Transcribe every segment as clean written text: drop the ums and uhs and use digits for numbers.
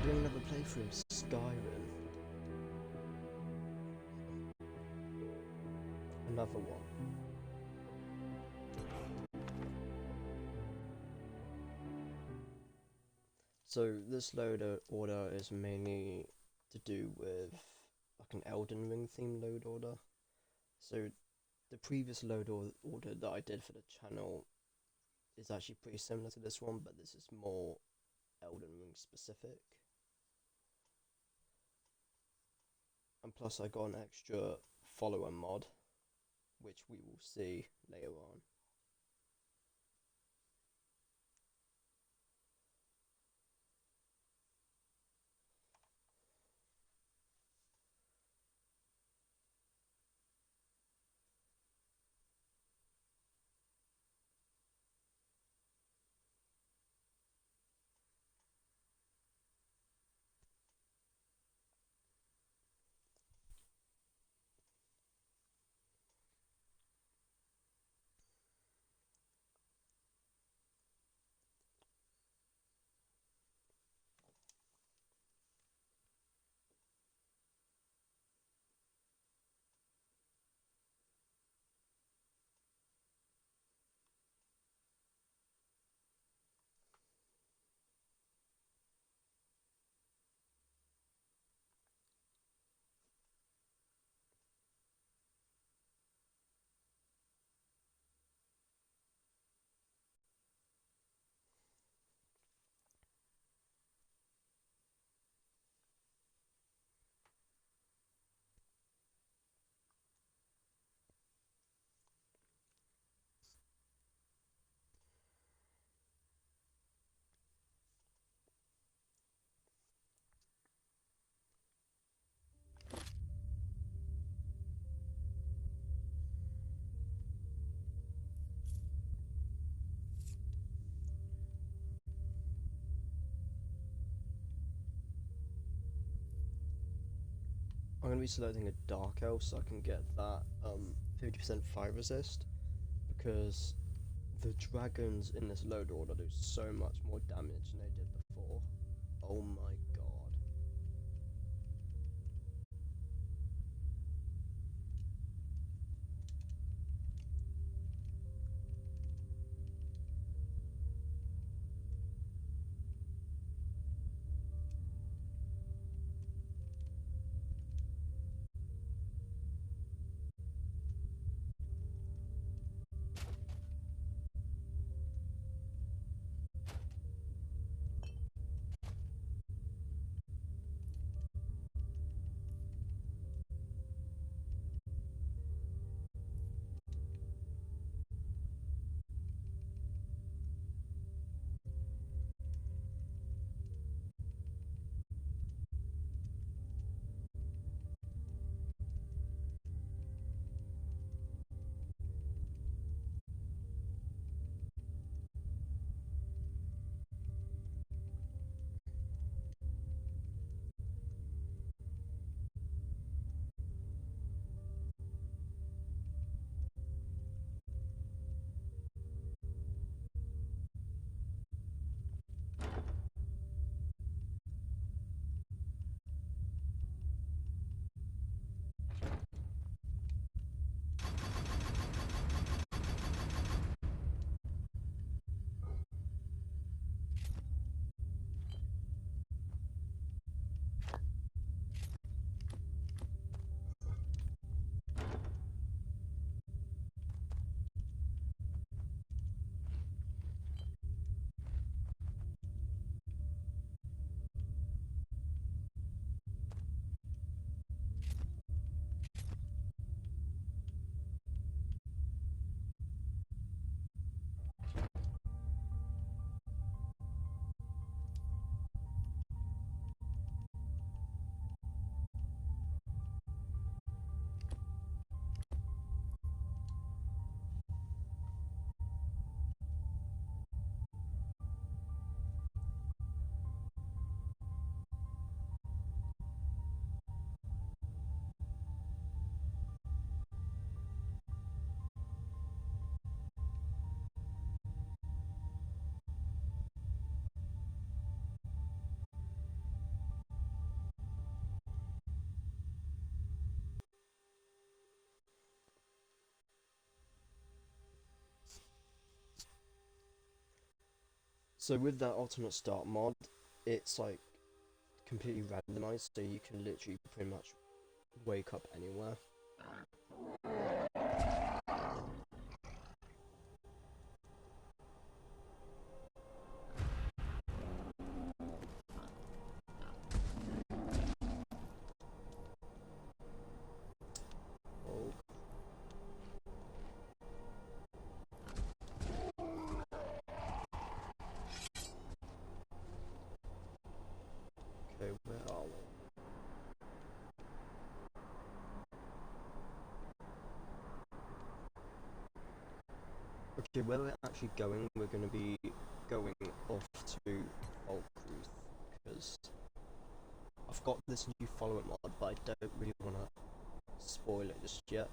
doing another playthrough of Skyrim. Another one. So this load order is mainly to do with like an Elden Ring themed load order. So the previous load order that I did for the channel is actually pretty similar to this one, but this is more Elden Ring specific. And plus I got an extra follower mod, which we will see later on. I'm going to be selecting a Dark Elf so I can get that 50% fire resist, because the dragons in this load order do so much more damage than they did before. Oh my god. So with that alternate start mod, it's like completely randomized, so you can literally pretty much wake up anywhere. Oh. Okay, where are we? Okay, where we're actually going, we're going to be going off to Whiterun, because I've got this new follow-up mod, but I don't really want to spoil it just yet,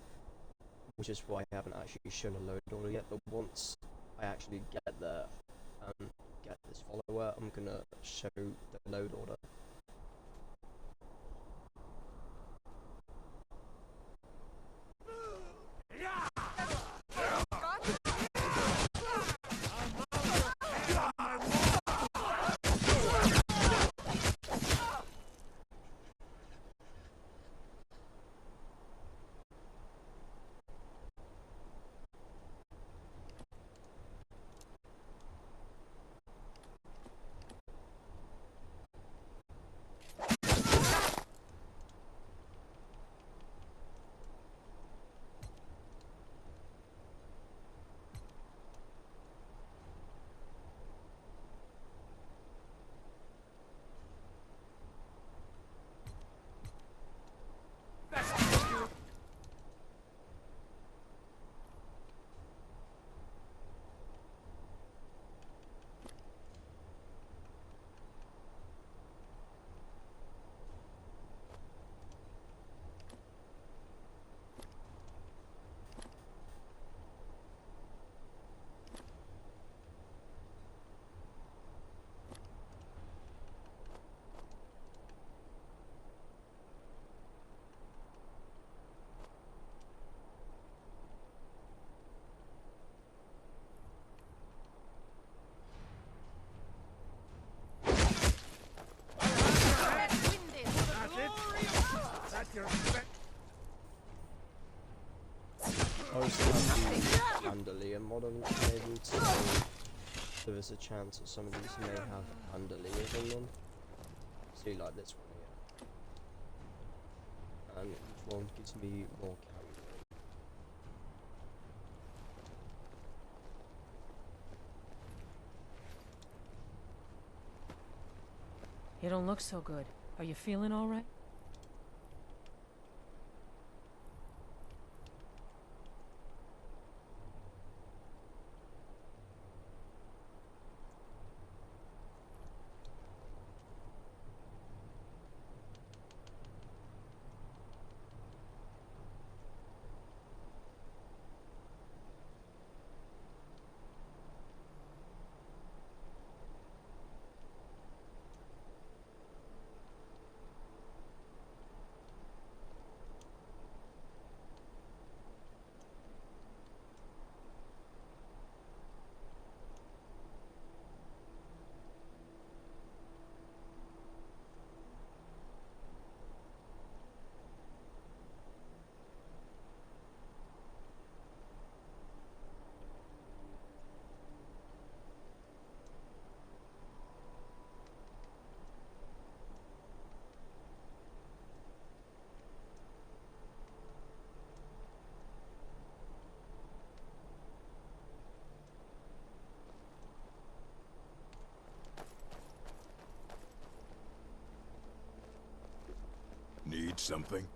which is why I haven't actually shown a load order yet. But once I actually get there and get this follower, I'm going to show the load order. I also have the bandolier mod enabled, so there is a chance that some of these may have bandoliers in them. See, like this one here. And each one gives me more carry. You don't look so good. Are you feeling all right? Need something?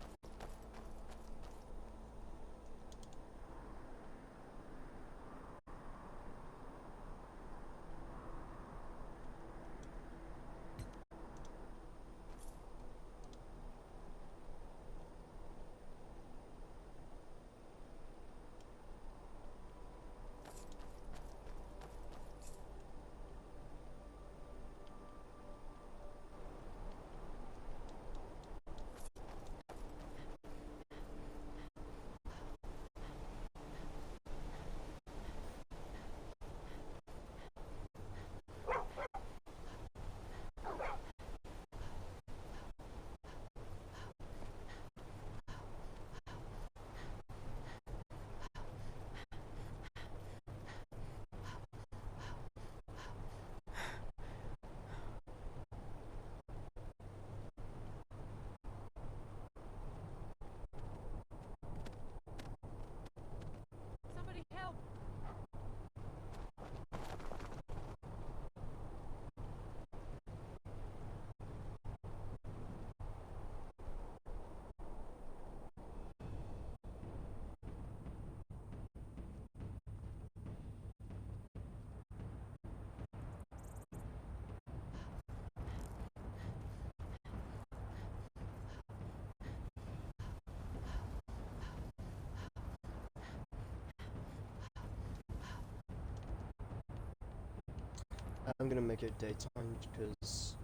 I'm gonna make it daytime because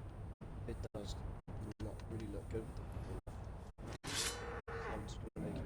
it does not really look good. So I'm just gonna make it.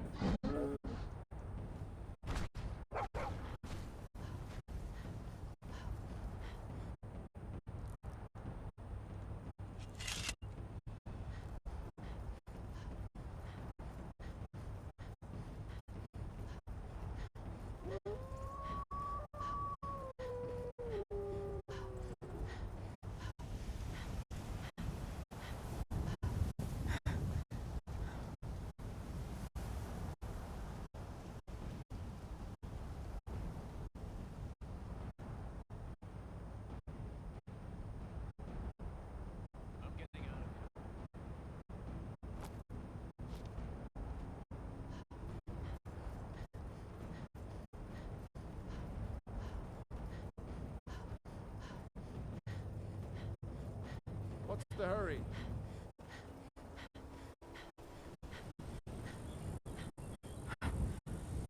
What's the hurry?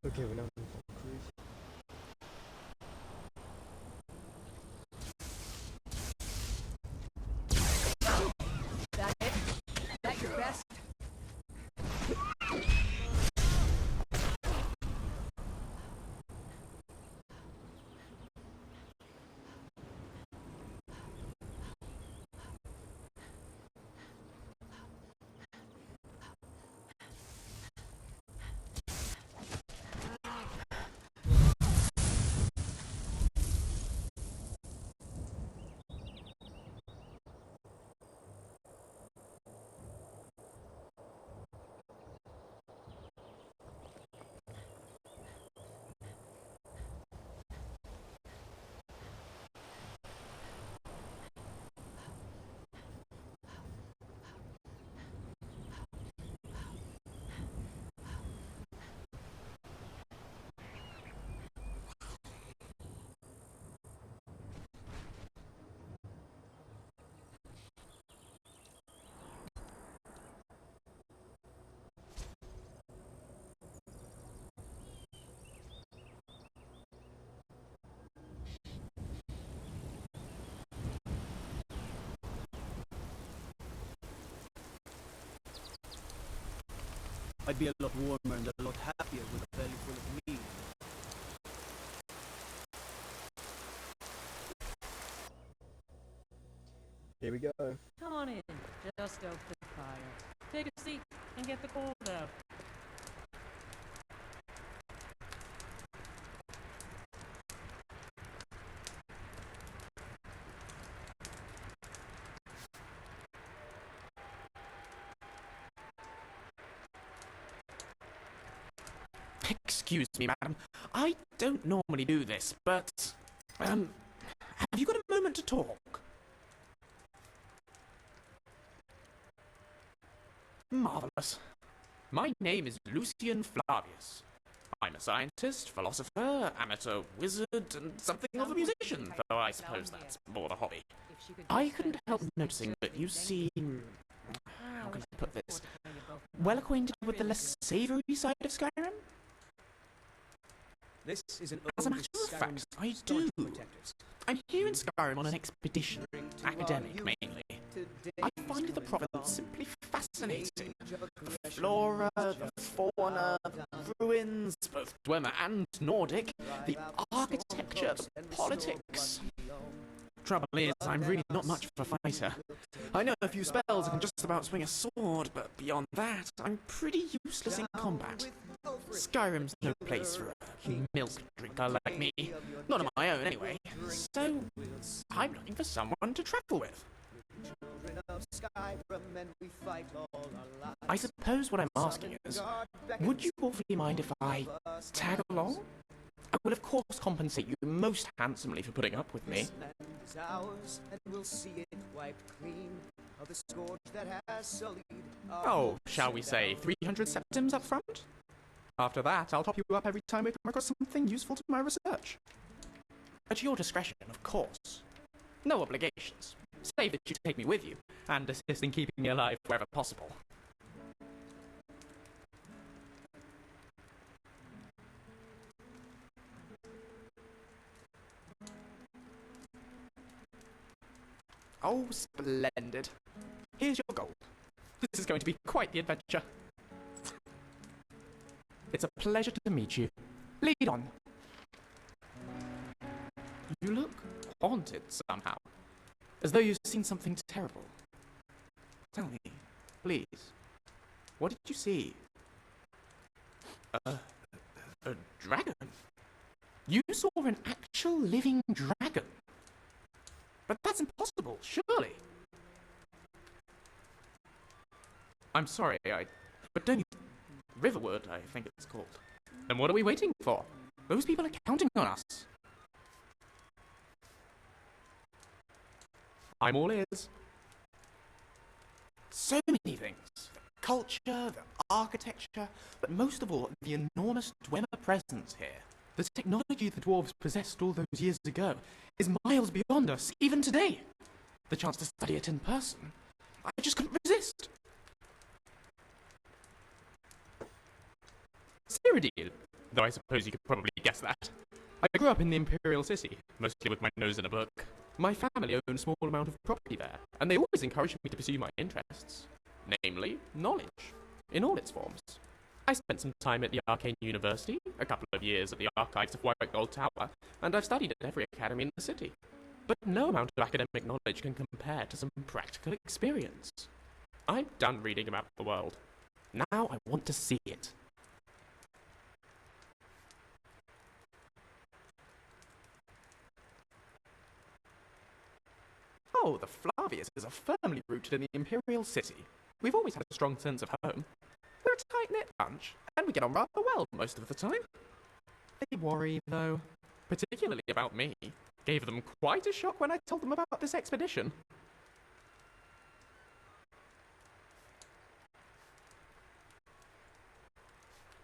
Okay, we're now in cruise. That it? That your best? I'd be a lot warmer and a lot happier with a belly full of meat. Here we go. Come on in. Just open the fire. Take a seat and get the cold out. Excuse me, madam. I don't normally do this, but, have you got a moment to talk? Marvelous. My name is Lucien Flavius. I'm a scientist, philosopher, amateur wizard, and something of a musician, though I suppose that's more the hobby. I couldn't help noticing that you seem... how can I put this? Well acquainted with the less savoury side of Skyrim? This is an As a matter of fact, I do. I'm here in Skyrim on an expedition, academic mainly. I find the province simply fascinating. The flora, the fauna, the ruins, both Dwemer and Nordic, the architecture, the politics. Trouble is, I'm really not much of a fighter. I know a few spells and can just about swing a sword, but beyond that, I'm pretty useless in combat. Skyrim's no place for a milk drinker like me. Not on my own, anyway. So, I'm looking for someone to travel with. I suppose what I'm asking is, would you awfully mind if I tag along? I will of course compensate you most handsomely for putting up with me. Oh, shall we say 300 septims up front? After that, I'll top you up every time we come across something useful to my research. At your discretion, of course. No obligations. Save that you take me with you, and assist in keeping me alive wherever possible. Oh, splendid. Here's your gold. This is going to be quite the adventure. It's a pleasure to meet you. Lead on. You look haunted somehow, as though you've seen something terrible. Tell me, please, what did you see? A dragon? You saw an actual living dragon? But that's impossible, surely. I'm sorry, but don't you... Riverwood, I think it's called. Then what are we waiting for? Those people are counting on us. I'm all ears. So many things. The culture, the architecture, but most of all, the enormous Dwemer presence here. The technology the dwarves possessed all those years ago is miles beyond us, even today. The chance to study it in person, I just couldn't resist. Cyrodiil, though I suppose you could probably guess that. I grew up in the Imperial City, mostly with my nose in a book. My family owned a small amount of property there, and they always encouraged me to pursue my interests. Namely, knowledge, in all its forms. I spent some time at the Arcane University, a couple of years at the archives of Whiterun Tower, and I've studied at every academy in the city. But no amount of academic knowledge can compare to some practical experience. I'm done reading about the world. Now I want to see it. Oh, the Flavius is firmly rooted in the Imperial City. We've always had a strong sense of home. We're a tight-knit bunch, and we get on rather well most of the time. They worry, though, particularly about me. Gave them quite a shock when I told them about this expedition.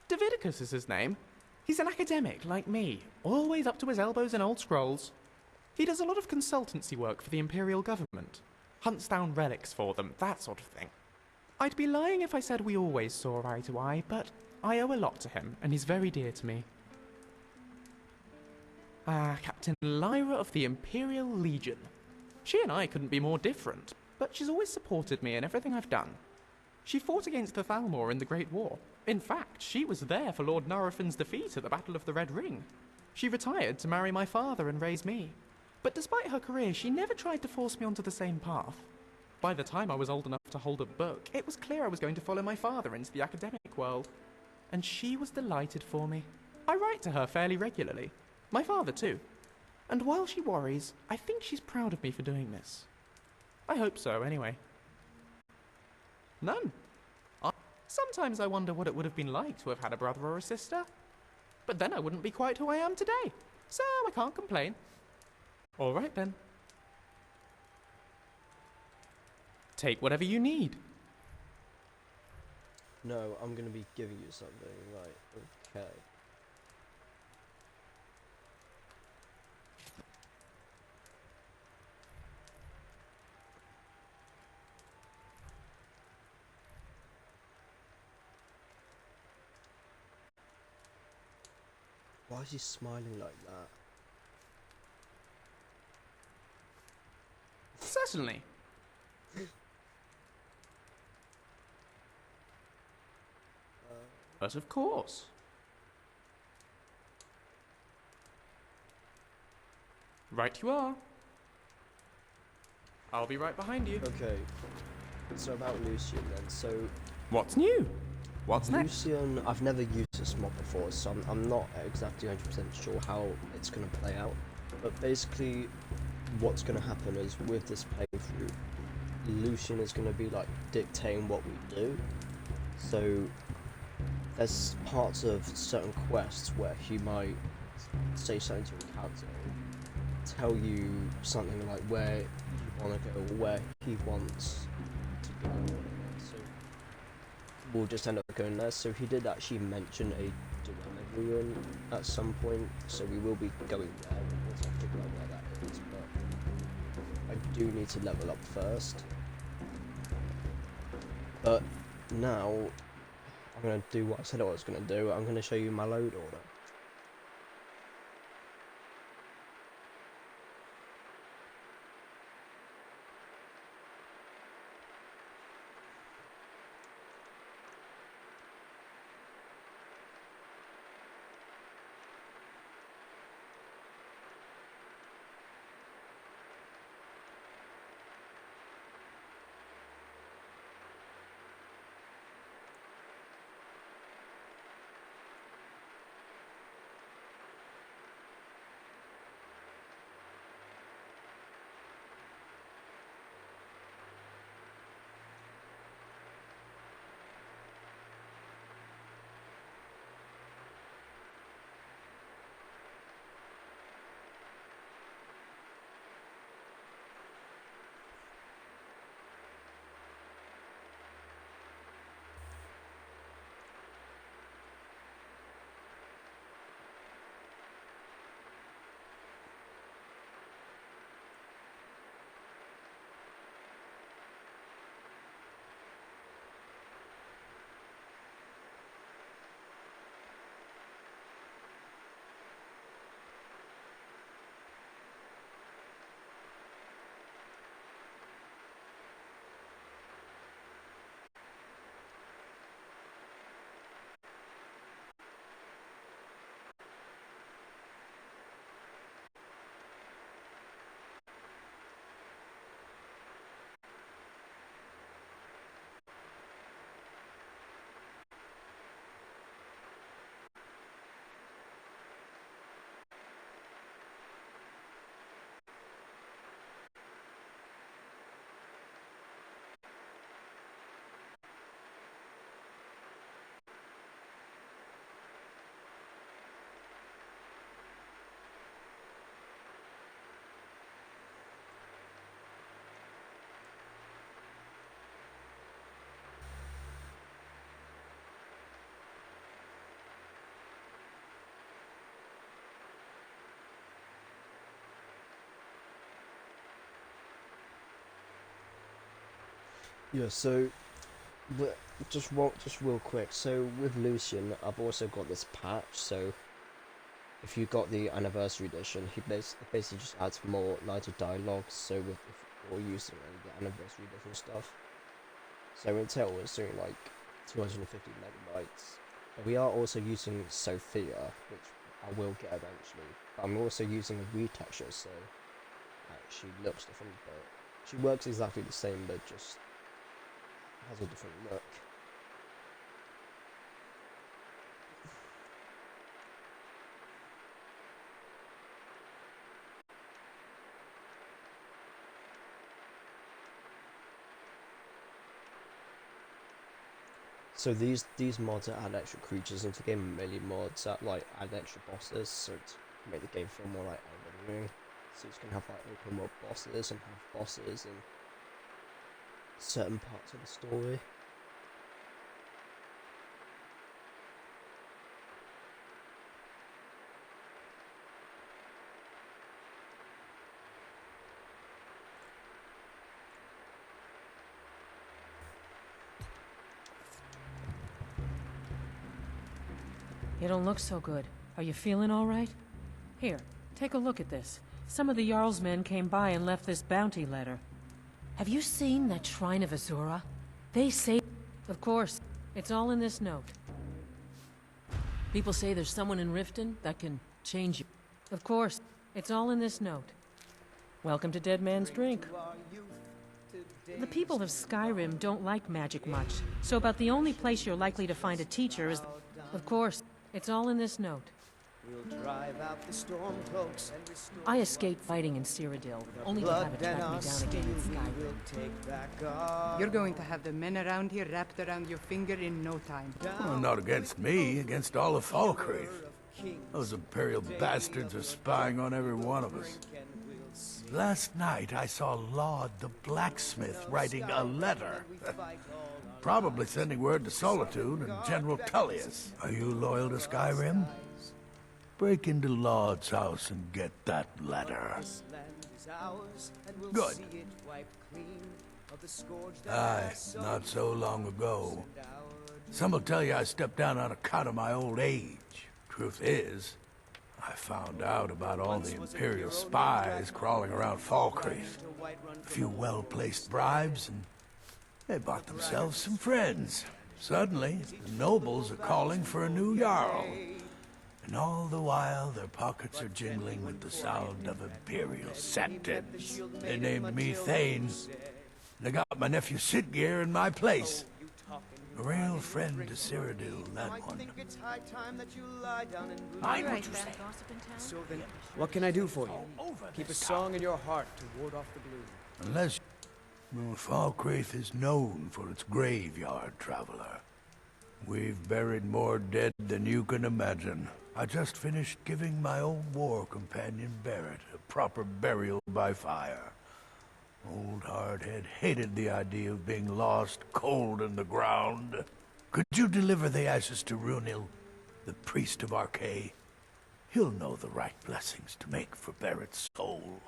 Davidicus is his name. He's an academic like me, always up to his elbows in old scrolls. He does a lot of consultancy work for the Imperial government. Hunts down relics for them, that sort of thing. I'd be lying if I said we always saw eye to eye, but I owe a lot to him, and he's very dear to me. Captain Lyra of the Imperial Legion. She and I couldn't be more different, but she's always supported me in everything I've done. She fought against the Thalmor in the Great War. In fact, she was there for Lord Nurofin's defeat at the Battle of the Red Ring. She retired to marry my father and raise me. But despite her career, she never tried to force me onto the same path. By the time I was old enough to hold a book, it was clear I was going to follow my father into the academic world. And she was delighted for me. I write to her fairly regularly. My father too. And while she worries, I think she's proud of me for doing this. I hope so, anyway. None. Sometimes I wonder what it would have been like to have had a brother or a sister. But then I wouldn't be quite who I am today. So I can't complain. All right then. Take whatever you need. No, I'm gonna be giving you something, right? Okay. Why is he smiling like that? Certainly. But of course. Right you are. I'll be right behind you. Okay. So about Lucien then. So What's new? What's next? Lucien, I've never used this mod before, so I'm not exactly 100% sure how it's going to play out. But basically, what's going to happen is with this playthrough, Lucien is going to be like dictating what we do. So there's parts of certain quests where he might say something to a character, tell you something like where you want to go or where he wants to go. So we'll just end up going there. So he did actually mention a Dwemer ruin at some point, so we will be going there. We'll have to figure out where that is, but I do need to level up first. But now I'm going to do what I said I was going to do. I'm going to show you my load order. Yeah, so just real quick. So with Lucien, I've also got this patch. So if you got the anniversary edition, he basically just adds more lines of dialogue. So with if you're using the anniversary edition stuff, so in total it's doing like 250 megabytes. But we are also using Sophia, which I will get eventually. But I'm also using a retexture, so she looks different, but she works exactly the same, but just has a different look. So these mods that add extra creatures into the game, mainly mods that like add extra bosses, so to make the game feel more like Elden Ring. So you can have like open world bosses and have bosses in certain parts of the story. You don't look so good. Are you feeling all right? Here, take a look at this. Some of the Jarl's men came by and left this bounty letter. Have you seen that Shrine of Azura? They say... Of course. It's all in this note. People say there's someone in Riften that can change you. Of course. It's all in this note. Welcome to Dead Man's Drink. The people of Skyrim don't like magic much, so about the only place you're likely to find a teacher is... Of course. It's all in this note. I escaped fighting in Cyrodiil, only to have it track me down again in Skyrim. You're going to have the men around here wrapped around your finger in no time. Well, not against me, against all of Falkreath. Those Imperial bastards are spying on every one of us. Last night I saw Laud the blacksmith writing a letter. Probably sending word to Solitude and General Tullius. Are you loyal to Skyrim? Break into Laud's house and get that letter. Good. Aye, not so long ago. Some will tell you I stepped down on account of my old age. Truth is, I found out about all the Imperial spies crawling around Falkreath. A few well-placed bribes, and they bought themselves some friends. Suddenly, the nobles are calling for a new Jarl. And all the while, their pockets are jingling with the sound of Imperial sentence. They named me Thane. They got my nephew Siggeir in my place. A real friend to Cyrodiil, that one. Mind what you say. What can I do for you? Keep a song in your heart to ward off the gloom. Unless... Well, Falkreath is known for its graveyard, traveler. We've buried more dead than you can imagine. I just finished giving my old war companion Barrett a proper burial by fire. Old Hardhead hated the idea of being lost cold in the ground. Could you deliver the ashes to Runil, the priest of Arkay? He'll know the right blessings to make for Barrett's soul.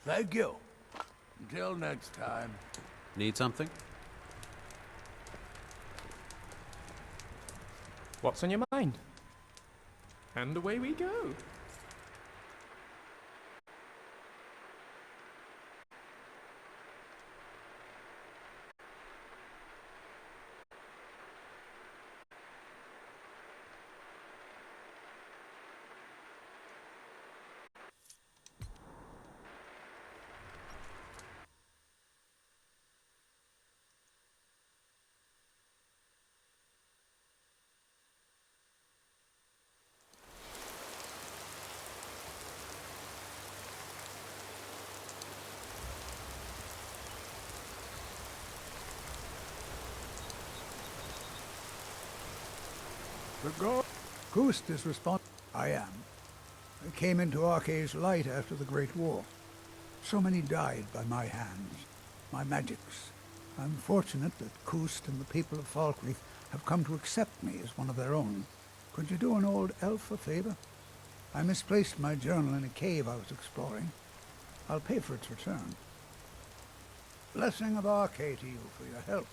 Thank you. Until next time. Need something? What's on your mind? And away we go. Kust is responsible. I am. I came into Arkay's light after the Great War. So many died by my hands, my magics. I'm fortunate that Kust and the people of Falkreath have come to accept me as one of their own. Could you do an old elf a favor? I misplaced my journal in a cave I was exploring. I'll pay for its return. Blessing of Arcade to you for your help.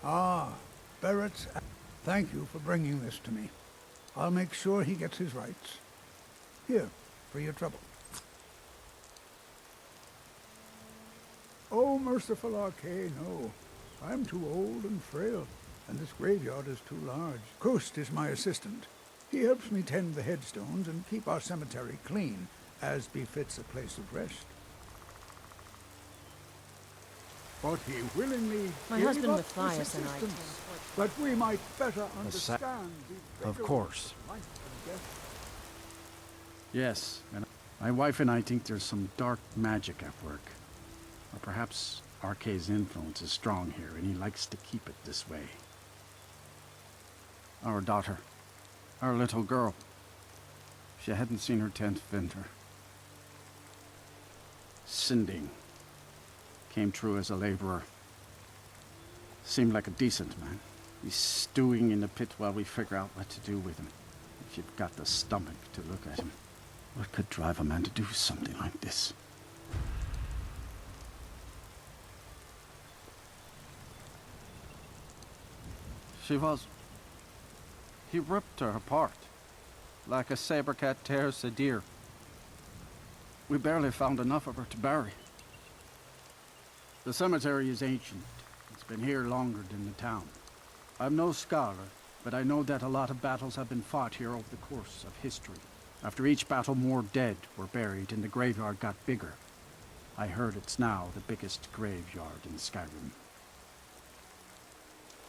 Ah, Barrett's... Thank you for bringing this to me. I'll make sure he gets his rights. Here, for your trouble. Oh, merciful Arcade, no. I'm too old and frail, and this graveyard is too large. Ghost is my assistant. He helps me tend the headstones and keep our cemetery clean, as befits a place of rest. But he willingly My gave husband up Matthias this and I assistance, tend that we might better understand the Of course. life and death. Yes, and my wife and I think there's some dark magic at work. Or perhaps Arcade's influence is strong here, and he likes to keep it this way. Our daughter, our little girl, she hadn't seen her 10th winter. Sinding came through as a laborer. Seemed like a decent man. He's stewing in the pit while we figure out what to do with him. If you've got the stomach to look at him. What could drive a man to do something like this? He ripped her apart, like a saber cat tears a deer. We barely found enough of her to bury. The cemetery is ancient. It's been here longer than the town. I'm no scholar, but I know that a lot of battles have been fought here over the course of history. After each battle, more dead were buried, and the graveyard got bigger. I heard it's now the biggest graveyard in Skyrim.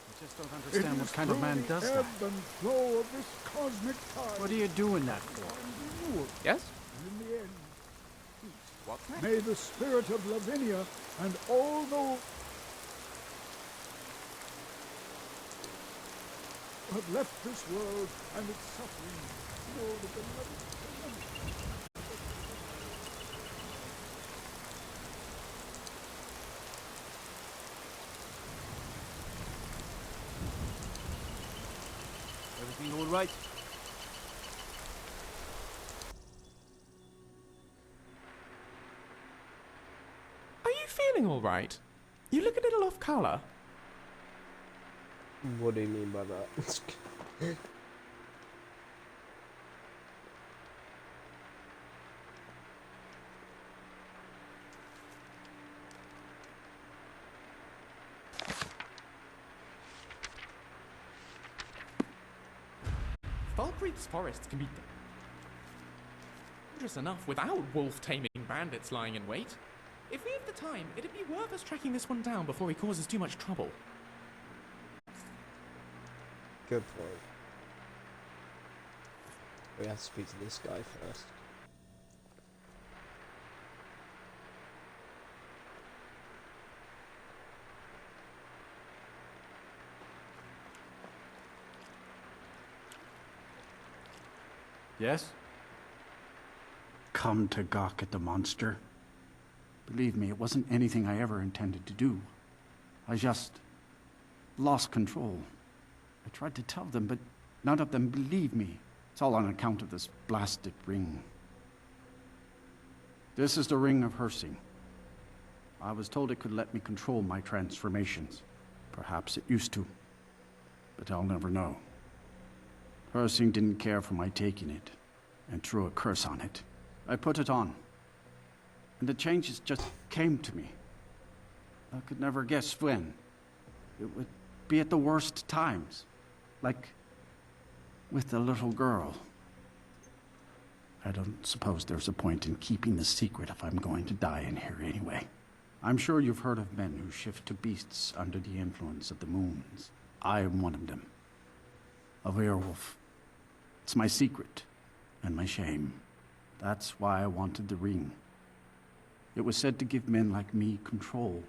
I just don't understand what kind of man does that. Ebb and flow of this cosmic tide. What are you doing that for? Renewal, Yes? and in the end, peace. What? May the spirit of Lavinia and all those who have left this world and its suffering know the beloved. Everything all right? Are you feeling all right? You look a little off color. What do you mean by that? Falkreath's forests can be dangerous enough without wolf-taming bandits lying in wait. If we have the time, it'd be worth us tracking this one down before he causes too much trouble. Good point. We have to speak to this guy first. Yes? Come to gawk at the monster? Believe me, it wasn't anything I ever intended to do. I just lost control. I tried to tell them, but none of them believed me. It's all on account of this blasted ring. This is the Ring of Hersing. I was told it could let me control my transformations. Perhaps it used to, but I'll never know. Hersing didn't care for my taking it, and threw a curse on it. I put it on, and the changes just came to me. I could never guess when. It would be at the worst times, like with the little girl. I don't suppose there's a point in keeping the secret if I'm going to die in here anyway. I'm sure you've heard of men who shift to beasts under the influence of the moons. I am one of them. A werewolf. It's my secret, and my shame. That's why I wanted the ring. It was said to give men like me control.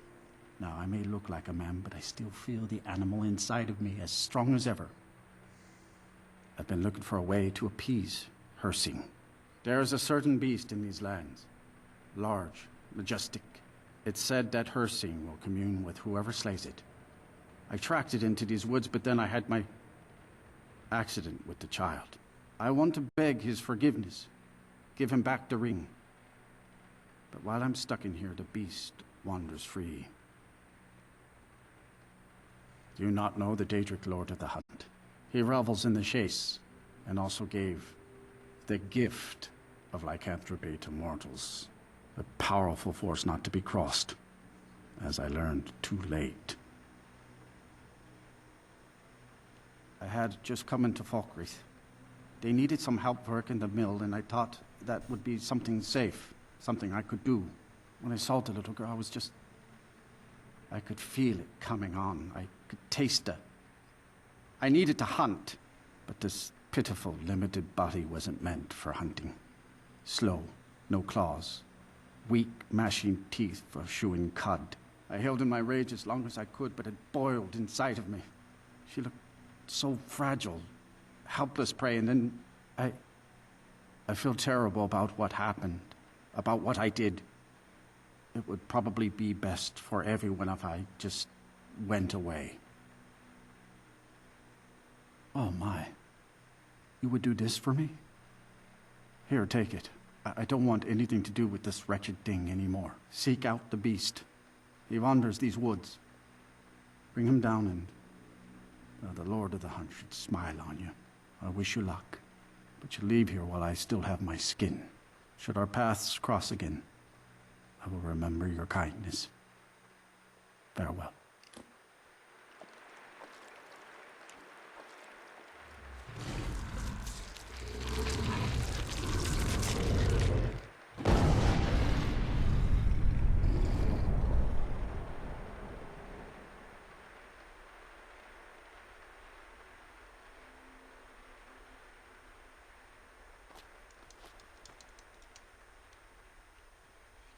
Now, I may look like a man, but I still feel the animal inside of me as strong as ever. I've been looking for a way to appease Hersing. There is a certain beast in these lands. Large, majestic. It's said that Hersing will commune with whoever slays it. I tracked it into these woods, but then I had my accident with the child. I want to beg his forgiveness. Give him back the ring. But while I'm stuck in here, the beast wanders free. Do you not know the Daedric Lord of the Hunt? He revels in the chase, and also gave the gift of lycanthropy to mortals. A powerful force not to be crossed, as I learned too late. I had just come into Falkreath. They needed some help work in the mill, and I thought that would be something safe, something I could do. When I saw the little girl, I could feel it coming on. I could taste it. I needed to hunt, but this pitiful, limited body wasn't meant for hunting. Slow, no claws, weak, mashing teeth for chewing cud. I held in my rage as long as I could, but it boiled inside of me. She looked so fragile, helpless prey, and then I feel terrible about what happened, about what I did. It would probably be best for everyone if I just went away. Oh my. You would do this for me? Here, take it. I don't want anything to do with this wretched thing anymore. Seek out the beast. He wanders these woods. Bring him down and the Lord of the Hunt should smile on you. I wish you luck, but you leave here while I still have my skin. Should our paths cross again, I will remember your kindness. Farewell.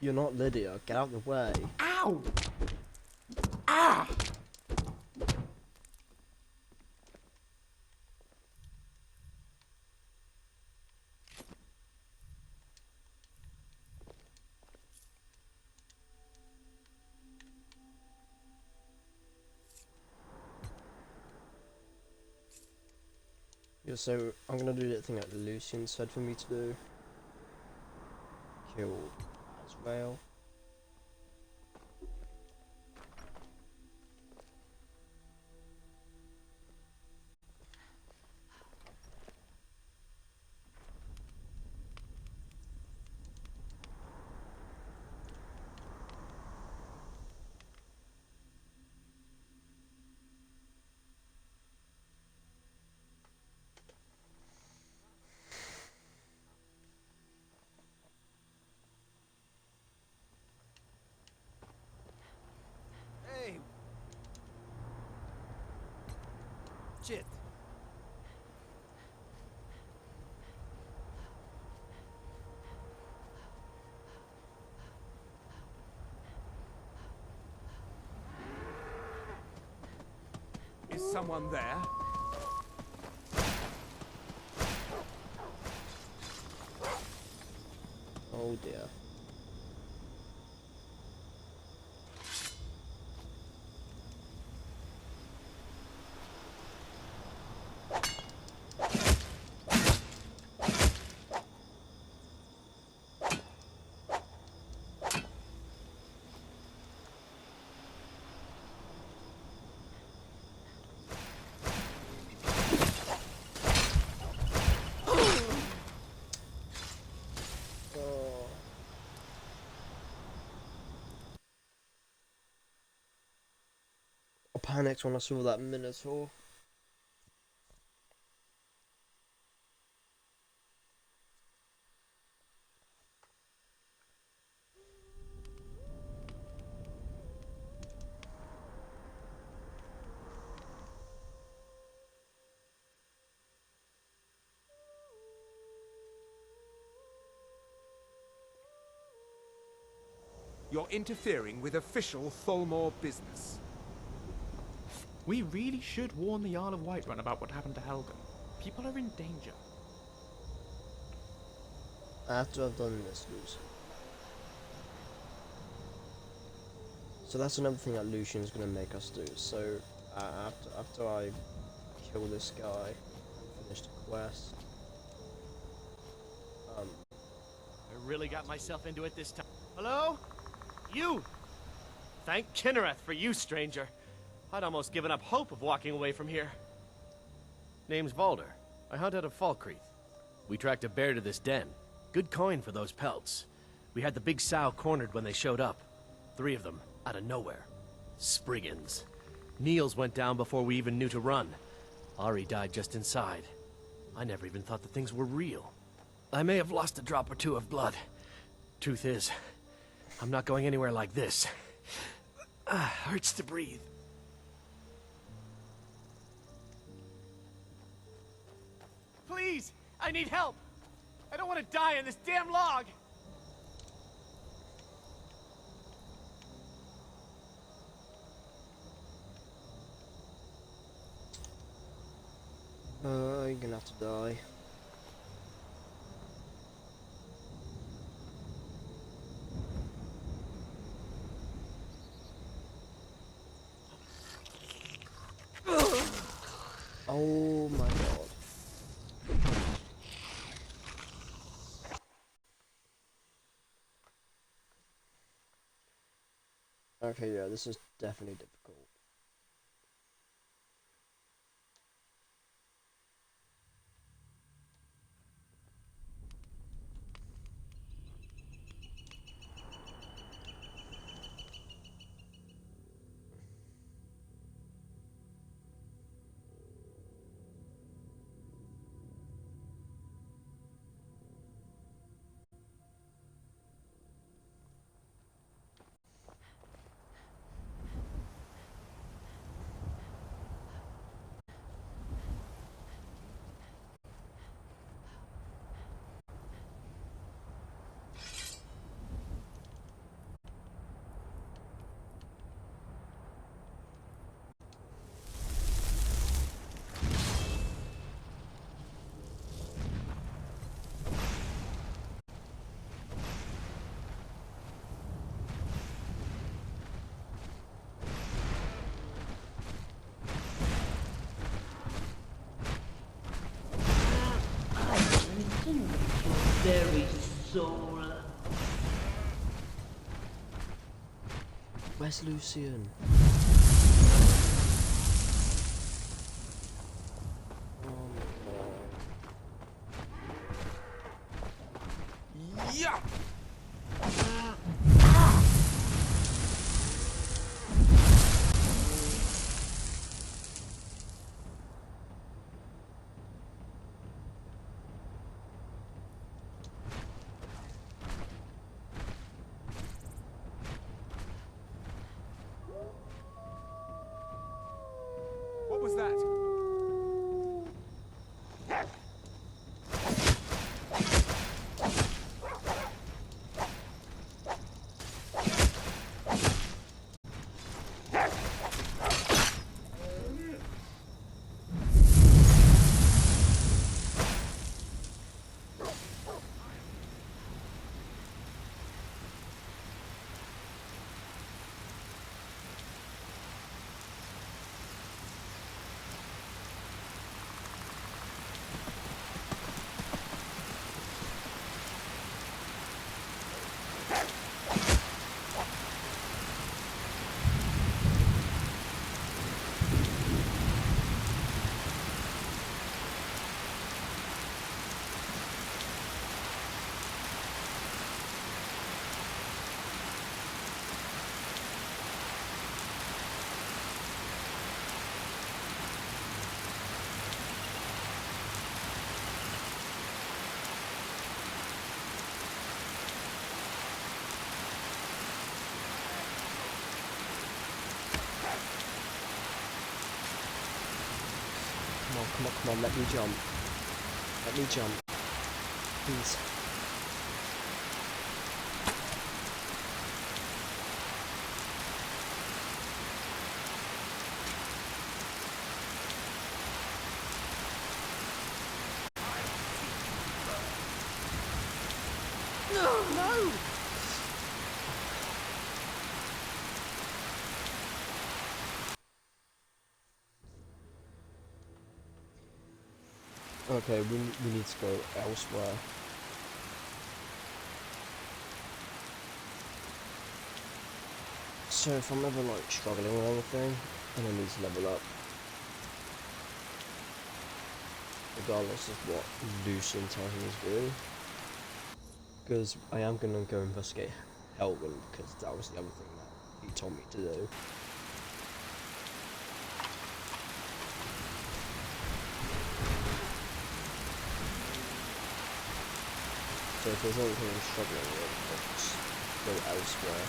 You're not Lydia. Get out of the way. Ow! Ah! Yeah, so I'm gonna do that thing that Lucien said for me to do. Kill Azrael. Hey! Shit. Is someone there? Oh dear. I panicked when I saw that Minotaur. You're interfering with official Tholmor business. We really should warn the Jarl of Whiterun about what happened to Helgen. People are in danger. After I've done this, Lucian. So that's another thing that Lucian's gonna make us do. So after I kill this guy and finish the quest, I really got myself into it this time. Hello? You! Thank Kinnereth for you, stranger. I'd almost given up hope of walking away from here. Name's Valder. I hunt out of Falkreath. We tracked a bear to this den. Good coin for those pelts. We had the big sow cornered when they showed up. 3 of them, out of nowhere. Spriggans. Niels went down before we even knew to run. Ari died just inside. I never even thought the things were real. I may have lost a drop or 2 of blood. Truth is, I'm not going anywhere like this. Hurts to breathe. Please! I need help! I don't want to die on this damn log! You're gonna have to die. Oh my god. Okay, yeah, this is definitely difficult. Very soul. Where's Lucien? Yeah! What was that? Come on, let me jump. Let me jump. Please. No! Okay, we need to go elsewhere. So if I'm ever like struggling with anything, then I need to level up. Regardless of what Lucien tells me to do. Because I am going to go investigate Elden, because that was the other thing that he told me to do. So if there's anything I'm struggling with, I'll just go elsewhere.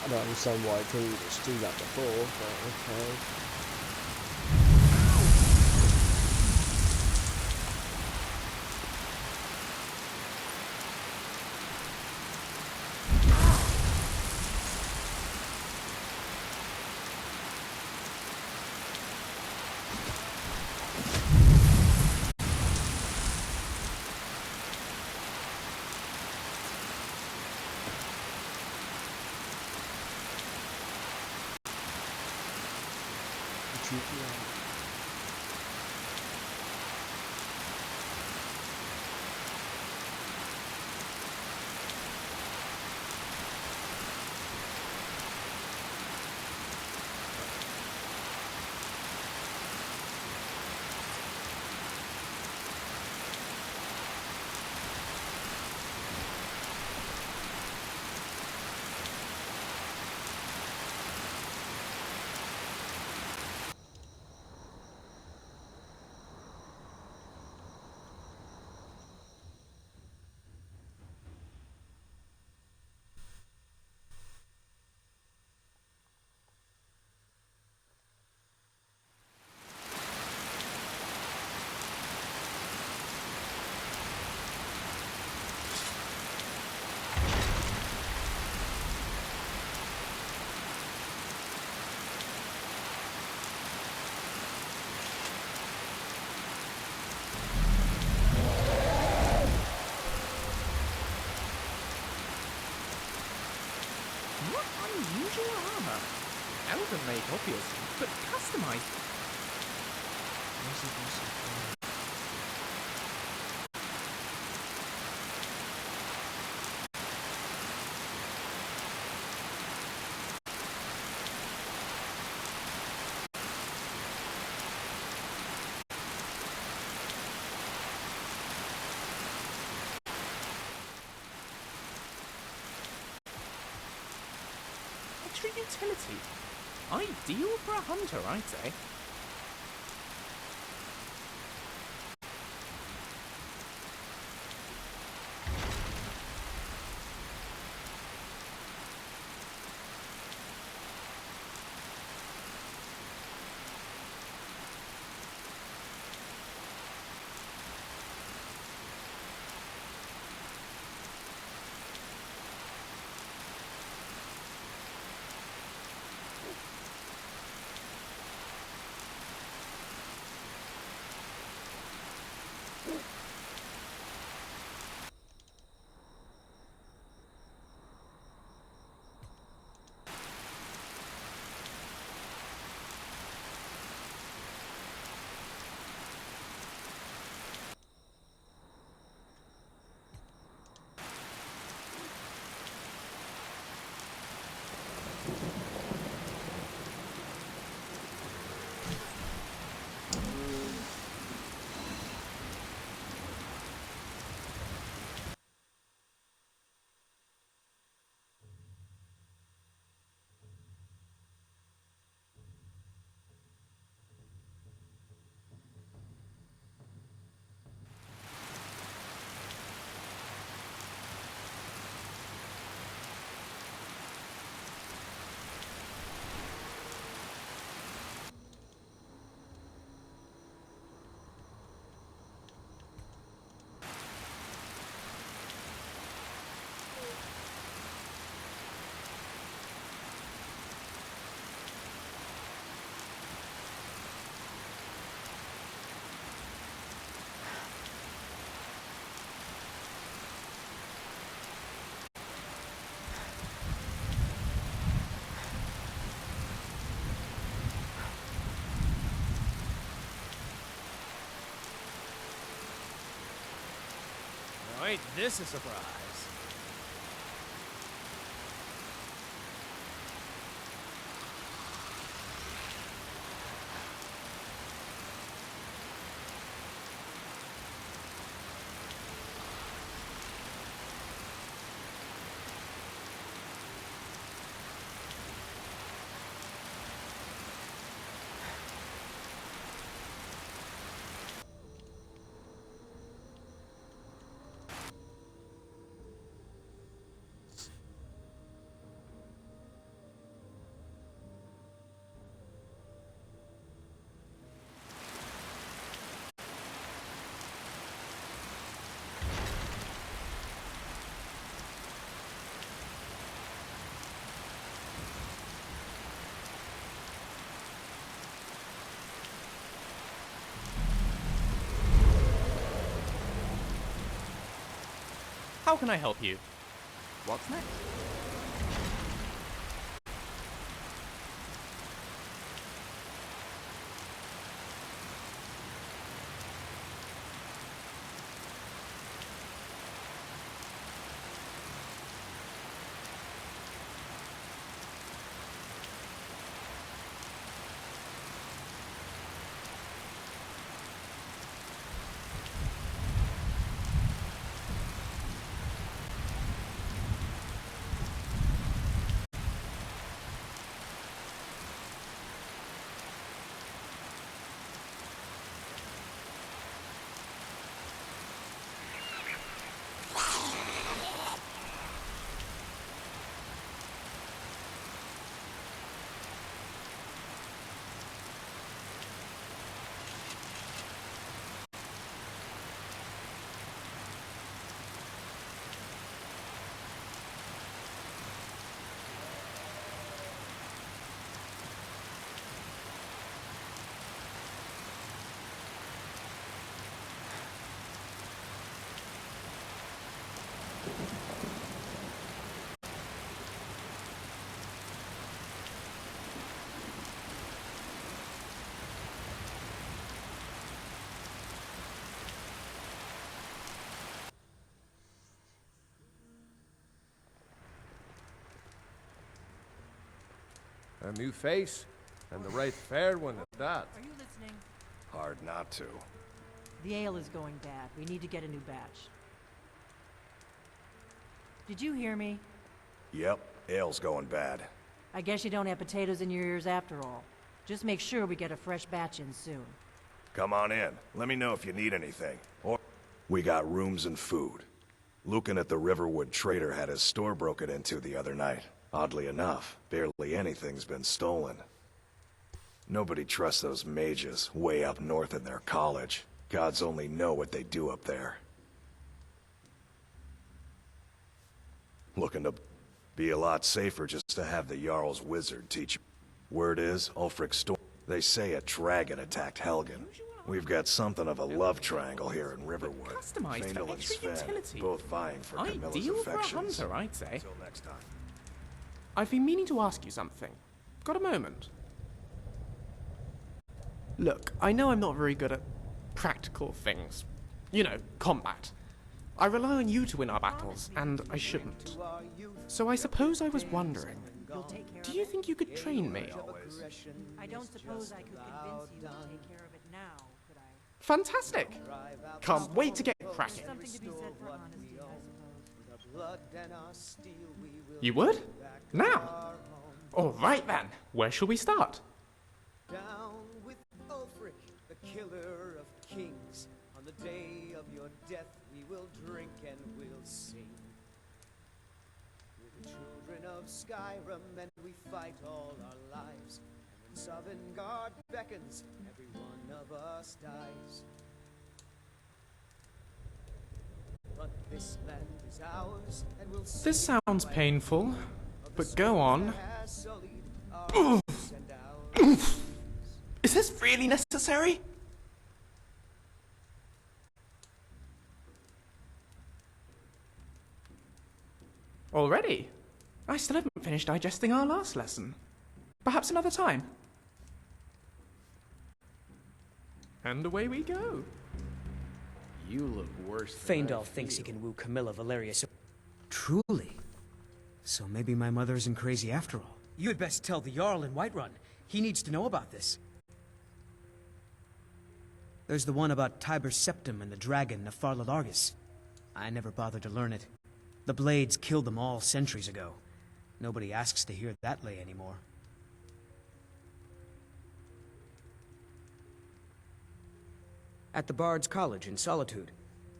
I don't understand why I couldn't just do that before, but okay. What unusual armor? Elden make, obviously, but customized. Extra utility. Ideal for a hunter, I'd say. this a surprise. How can I help you? What's next? A new face, and the right fair one at that. Are you listening? Hard not to. The ale is going bad. We need to get a new batch. Did you hear me? Yep, ale's going bad. I guess you don't have potatoes in your ears after all. Just make sure we get a fresh batch in soon. Come on in. Let me know if you need anything. Or we got rooms and food. Lucien at the Riverwood trader had his store broken into the other night. Oddly enough, barely anything's been stolen. Nobody trusts those mages way up north in their college. Gods only know what they do up there. Looking to be a lot safer just to have the Jarl's wizard teach you. Word is, Ulfric's store. They say a dragon attacked Helgen. We've got something of a love triangle here in Riverwood. Customized Faendal for and extra Sven, utility. both vying for Camilla's Ideal for a affections. hunter, I'd say. Until next time. I've been meaning to ask you something. Got a moment? Look, I know I'm not very good at practical things. You know, combat. I rely on you to win our battles, and I shouldn't. So I suppose I was wondering, do you think you could train me? I don't suppose I could convince you to take care of it now, could I? Fantastic! Can't wait to get cracking. Something to be said for honesty, I suppose. You would? Now? Alright then, where shall we start? Down with Ulfric, the killer of kings. On the day of your death, we will drink and we'll sing. We're the children of Skyrim, and we fight all our lives. And when Sovngarde beckons, every one of us dies. But this land is ours, and we'll This sounds painful, but go on. Is this really necessary? Already? I still haven't finished digesting our last lesson. Perhaps another time. And away we go. You look worse than Faendal thinks he can woo Camilla Valeria so... Truly? So maybe my mother isn't crazy after all. You had best tell the Jarl in Whiterun. He needs to know about this. There's the one about Tiber's septum and the dragon Nefarla Largus. I never bothered to learn it. The Blades killed them all centuries ago. Nobody asks to hear that lay anymore. At the Bard's College in Solitude.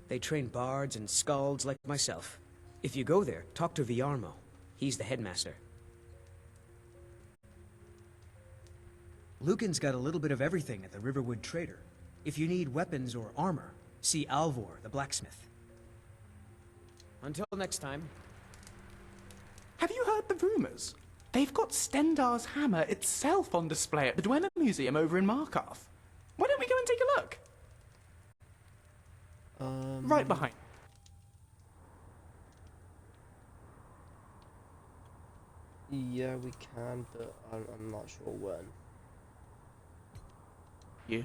They train bards and skalds like myself. If you go there, talk to Viarmo. He's the headmaster. Lucan's got a little bit of everything at the Riverwood Trader. If you need weapons or armor, see Alvor, the blacksmith. Until next time. Have you heard the rumors? They've got Stendar's hammer itself on display at the Dwemer Museum over in Markarth. Why don't we go and take a look? Right behind. Yeah, we can, but I'm not sure when. You?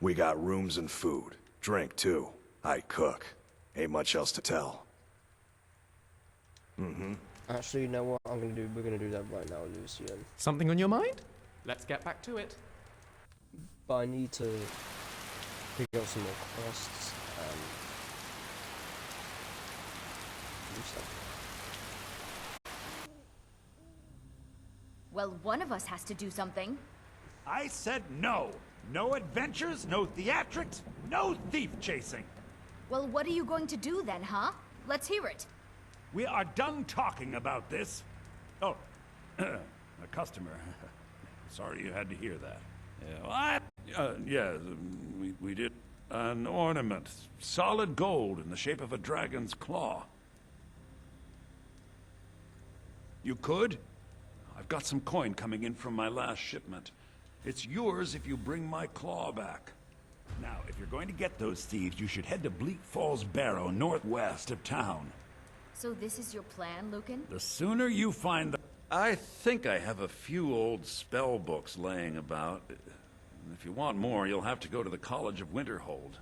We got rooms and food. Drink, too. I cook. Ain't much else to tell. Actually, you know what? We're gonna do that right now, Lucien. Something on your mind? Let's get back to it. But I need to pick up some more quests and do stuff. Well, one of us has to do something. I said no. No adventures, no theatrics, no thief chasing. Well, what are you going to do then, huh? Let's hear it. We are done talking about this. Oh, a customer. Sorry you had to hear that. Yeah, we did an ornament. Solid gold in the shape of a dragon's claw. You could? I've got some coin coming in from my last shipment. It's yours if you bring my claw back. Now, if you're going to get those thieves, you should head to Bleak Falls Barrow, northwest of town. So this is your plan, Lucan? The sooner you find the... I think I have a few old spell books laying about. If you want more, you'll have to go to the College of Winterhold.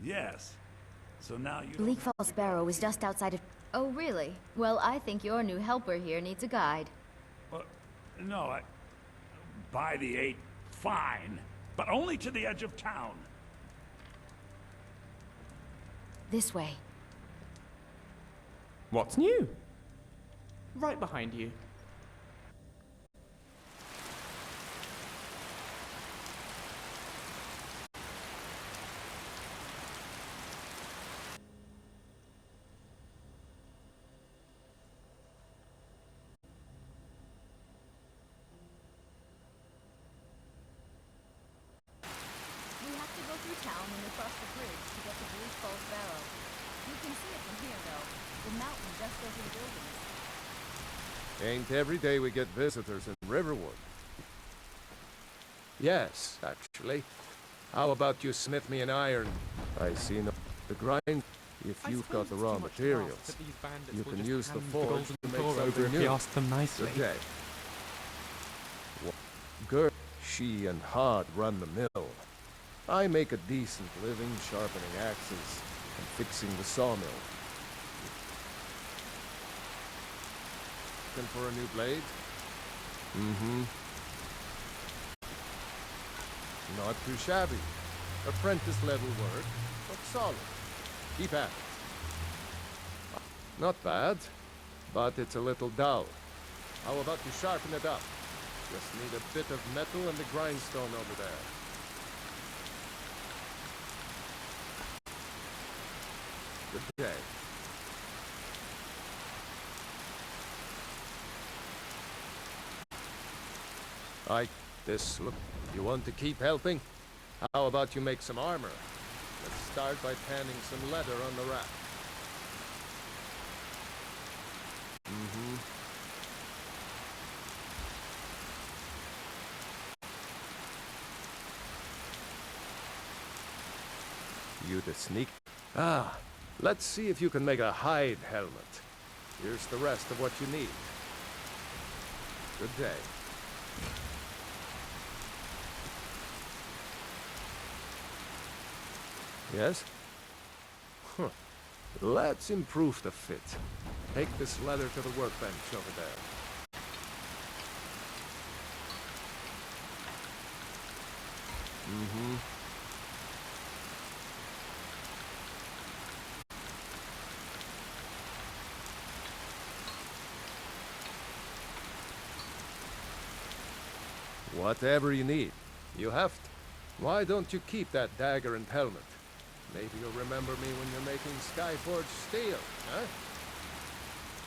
Yes. So now you... Bleak Falls Barrow is just outside of... Oh, really? Well, I think your new helper here needs a guide. No, by the 8, fine. But only to the edge of town. This way. What's new? Right behind you. Town and across the bridge to get to Bleak Falls Barrow. You can see it from here, though. The mountain just over the buildings. Ain't every day we get visitors in Riverwood. Yes, actually. How about you smith me an iron? I see no... The grind... If you've got the raw materials, you can use the forge to make something new. Ask them nicely. Good day. Gert, she and Hod run the mill. I make a decent living sharpening axes and fixing the sawmill. Looking for a new blade? Not too shabby. Apprentice level work, but solid. Keep at it. Not bad, but it's a little dull. How about you sharpen it up? Just need a bit of metal and the grindstone over there. Good day. Look, you want to keep helping? How about you make some armor? Let's start by tanning some leather on the rack. You the sneak? Let's see if you can make a hide helmet. Here's the rest of what you need. Good day. Yes? Huh. Let's improve the fit. Take this leather to the workbench over there. Mm-hmm. Whatever you need. You have to. Why don't you keep that dagger and helmet? Maybe you'll remember me when you're making Skyforged steel, huh?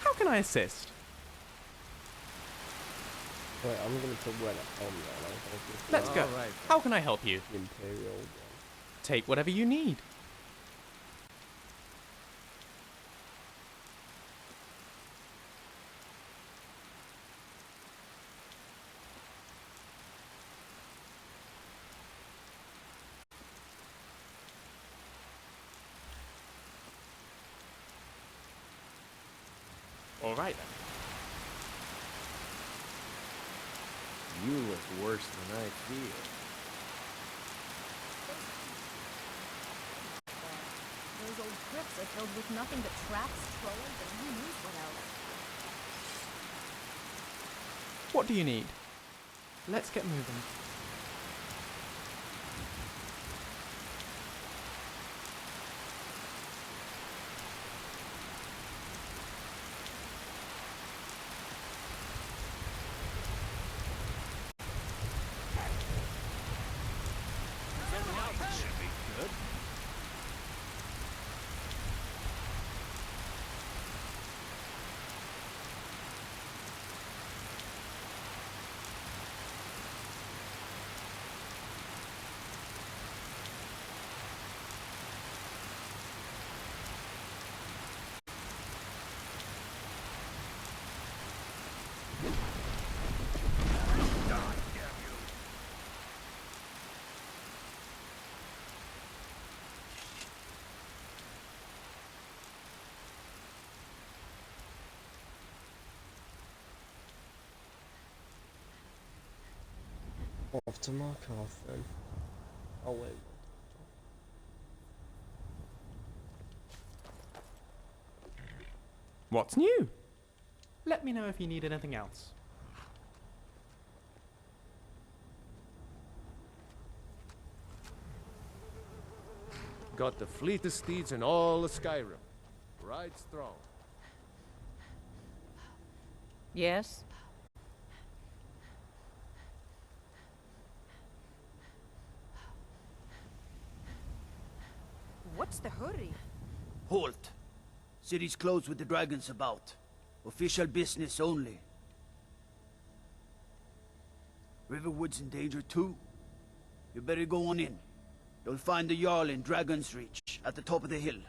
How can I assist? Wait, I'm gonna put where the helmet on. Let's go. Right. How can I help you? The Imperial one. Take whatever you need. All right then. You look worse than I feel. Those old crypts are filled with nothing but traps, trolls, and who knows what else. What do you need? Let's get moving. Should be good. Off to markarth then. Oh wait. What's new? Let me know if you need anything else. Got the fleetest steeds in all of Skyrim. Right strong. Yes? What's the hurry? Halt! City's closed with the dragons about. Official business only. Riverwood's in danger too. You better go on in. You'll find the Jarl in Dragon's Reach, at the top of the hill.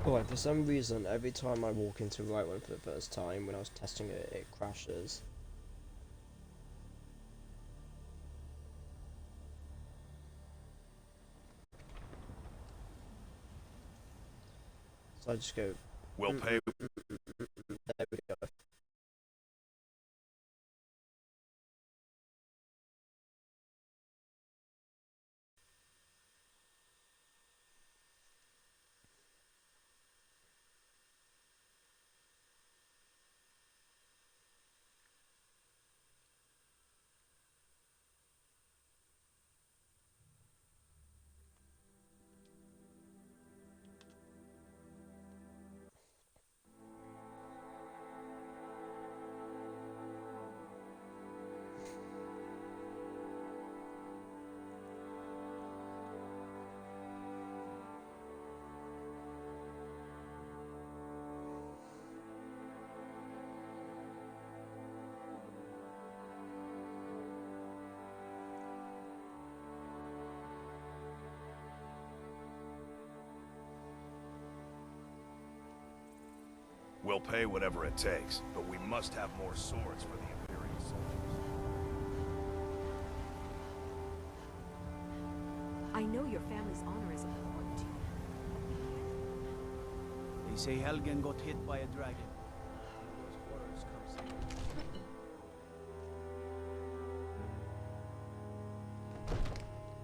Alright, for some reason, every time I walk into Whiterun for the first time, when I was testing it, it crashes. So I just go... We'll pay... There we go. We'll pay whatever it takes, but we must have more swords for the Imperial soldiers. I know your family's honor is important to you. They say Helgen got hit by a dragon.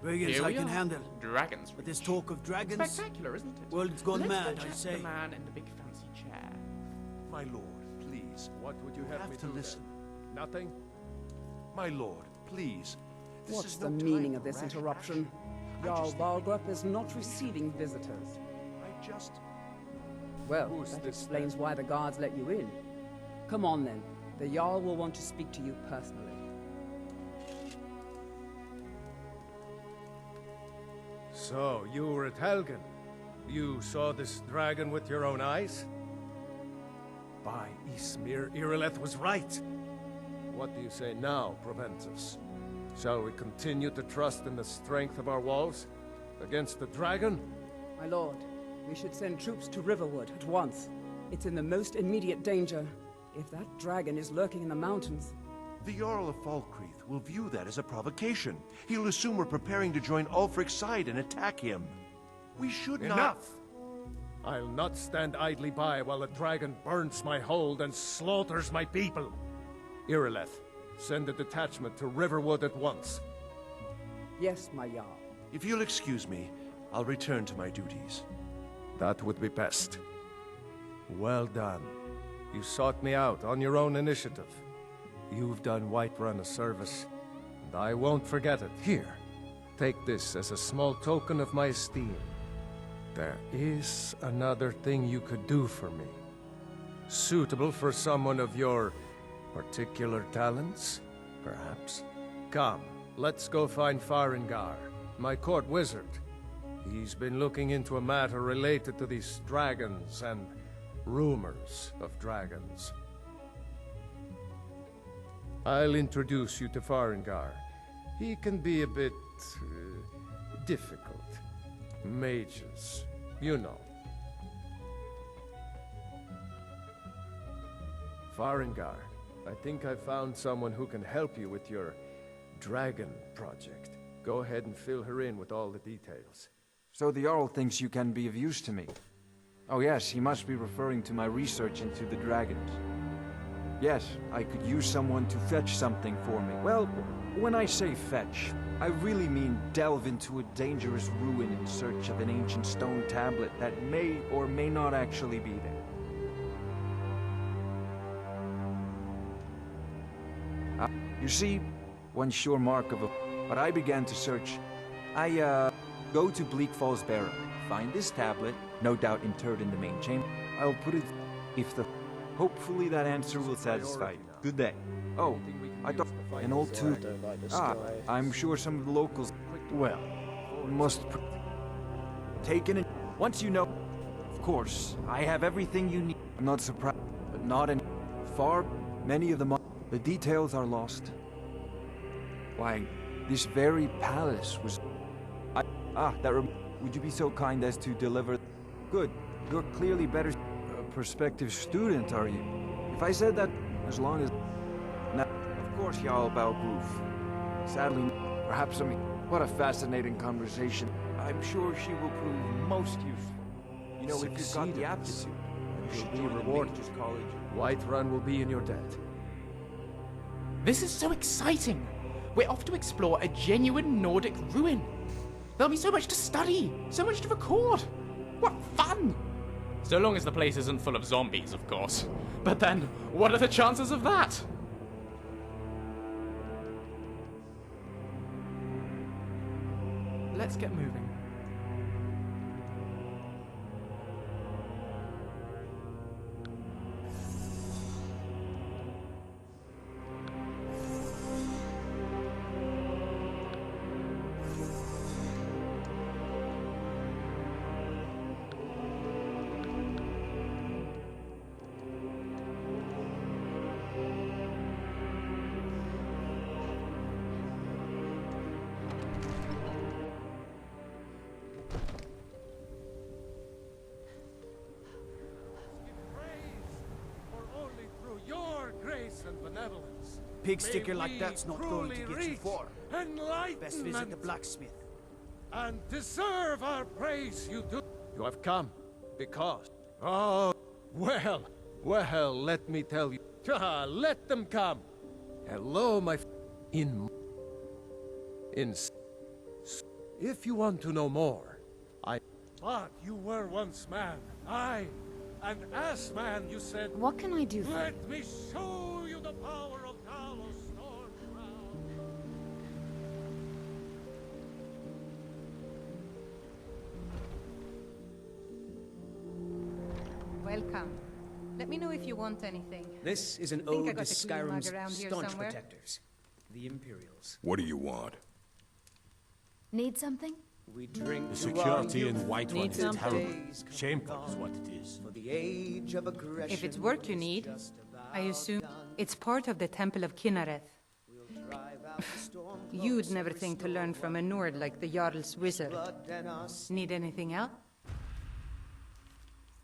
Dragons Here I we can are. handle. Dragons. But this talk of dragons... Spectacular, isn't it? World's gone Let's mad, go I chat to say. the man in the big fancy chair. My lord, please. What would you have, have me to do listen. then? Nothing? My lord, please. This What's is the no meaning time of for this rash interruption? action. I Jarl just- Balgrup is not receiving visitors. I just... Well, Who's that this explains why the guards let you in. Come on then. The Jarl will want to speak to you personally. So, you were at Helgen. You saw this dragon with your own eyes? By Ysmir, Irileth was right. What do you say now, Proventus? Shall we continue to trust in the strength of our walls? Against the dragon? My lord, we should send troops to Riverwood at once. It's in the most immediate danger. If that dragon is lurking in the mountains... The Jarl of Falkreath will view that as a provocation. He'll assume we're preparing to join Ulfric's side and attack him. We should not... Enough! I'll not stand idly by while the dragon burns my hold and slaughters my people. Irileth, send a detachment to Riverwood at once. Yes, my Jarl. If you'll excuse me, I'll return to my duties. That would be best. Well done. You sought me out on your own initiative. You've done Whiterun a service, and I won't forget it. Here, take this as a small token of my esteem. There is another thing you could do for me. Suitable for someone of your particular talents, perhaps? Come, let's go find Farengar, my court wizard. He's been looking into a matter related to these dragons and rumors of dragons. I'll introduce you to Farengar. He can be a bit difficult. Mages, you know. Farengar, I think I found someone who can help you with your dragon project. Go ahead and fill her in with all the details. So the Jarl thinks you can be of use to me. Oh yes, he must be referring to my research into the dragons. Yes, I could use someone to fetch something for me. Well, when I say fetch, I really mean delve into a dangerous ruin in search of an ancient stone tablet that may or may not actually be there. You see, one sure mark of a... But I began to search. I, go to Bleak Falls Barrow, find this tablet, no doubt interred in the main chamber. I'll put it... if the... Hopefully that answer will satisfy you. Good day. Oh, I thought... an old tooth... I'm sure some of the locals... Well, must... Taken it... Once you know... Of course, I have everything you need. I'm not surprised, but not in... Far, many of them are... The details are lost. Why, this very palace was... Would you be so kind as to deliver... Good. You're clearly better... A prospective student, are you? If I said that, as long as... Now, of course, Jarl Balgruuf. Sadly, perhaps What a fascinating conversation. I'm sure she will prove most useful. You know, if you've got the aptitude, you'll be rewarded. Whiterun will be in your debt. This is so exciting! We're off to explore a genuine Nordic ruin. There'll be so much to study, so much to record. What fun! So long as the place isn't full of zombies, of course. But then, what are the chances of that? Let's get moving. Pig sticker like that's not going to get you far. Best visit the blacksmith. And deserve our praise, you do. You have come because Oh, well, let me tell you. Let them come. Hello, my if you want to know more, But you were once man. An ass man, you said. What can I do for you? Let me show you the power of Talos Stormcrown. Welcome. Let me know if you want anything. This is an Think I ode to got a clean mug Skyrim's around here staunch somewhere? protectors, the Imperials. What do you want? Need something? We drink The to security our in youth Whiterun till is terrible. days come Shameful is gone. what it is. For the age of aggression If it's work you is need, just about I assume done. it's part of the Temple of Kinnereth. We'll drive out the storm You'd cloaks never and think to restore learn from a Nord like the Jarl's wizard. blood and our Need anything else?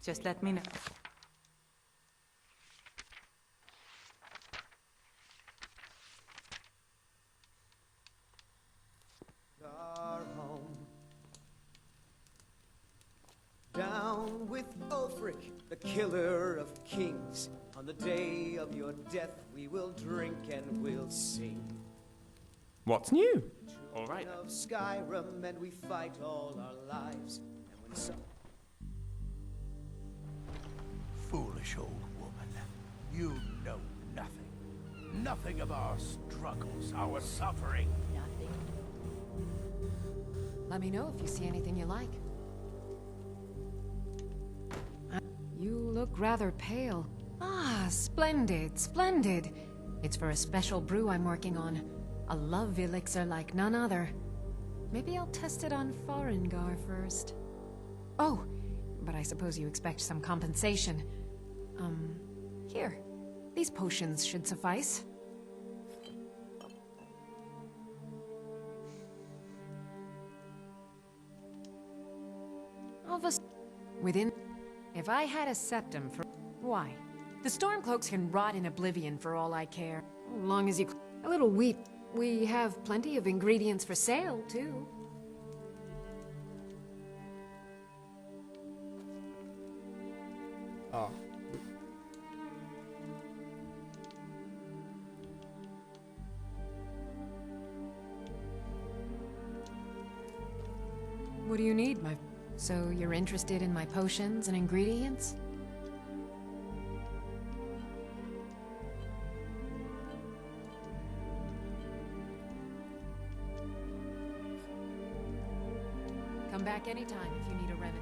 Just let me know. our home. Down with Ulfric, the killer of kings. On the day of your death, we will drink and we'll sing. What's new? All right. Of Skyrim, and we fight all our lives. And when some Foolish old woman. You know nothing. Nothing of our struggles, our suffering. Nothing. Let me know if you see anything you like. You look rather pale. Ah, splendid, splendid. It's for a special brew I'm working on. A love elixir like none other. Maybe I'll test it on Farengar first. Oh, but I suppose you expect some compensation. Here. These potions should suffice. Within... If I had a septum for... Why? The Stormcloaks can rot in oblivion for all I care. Long as you... A little wheat. We have plenty of ingredients for sale, too. Ah. What do you need, my... So you're interested in my potions and ingredients? Come back anytime if you need a remedy.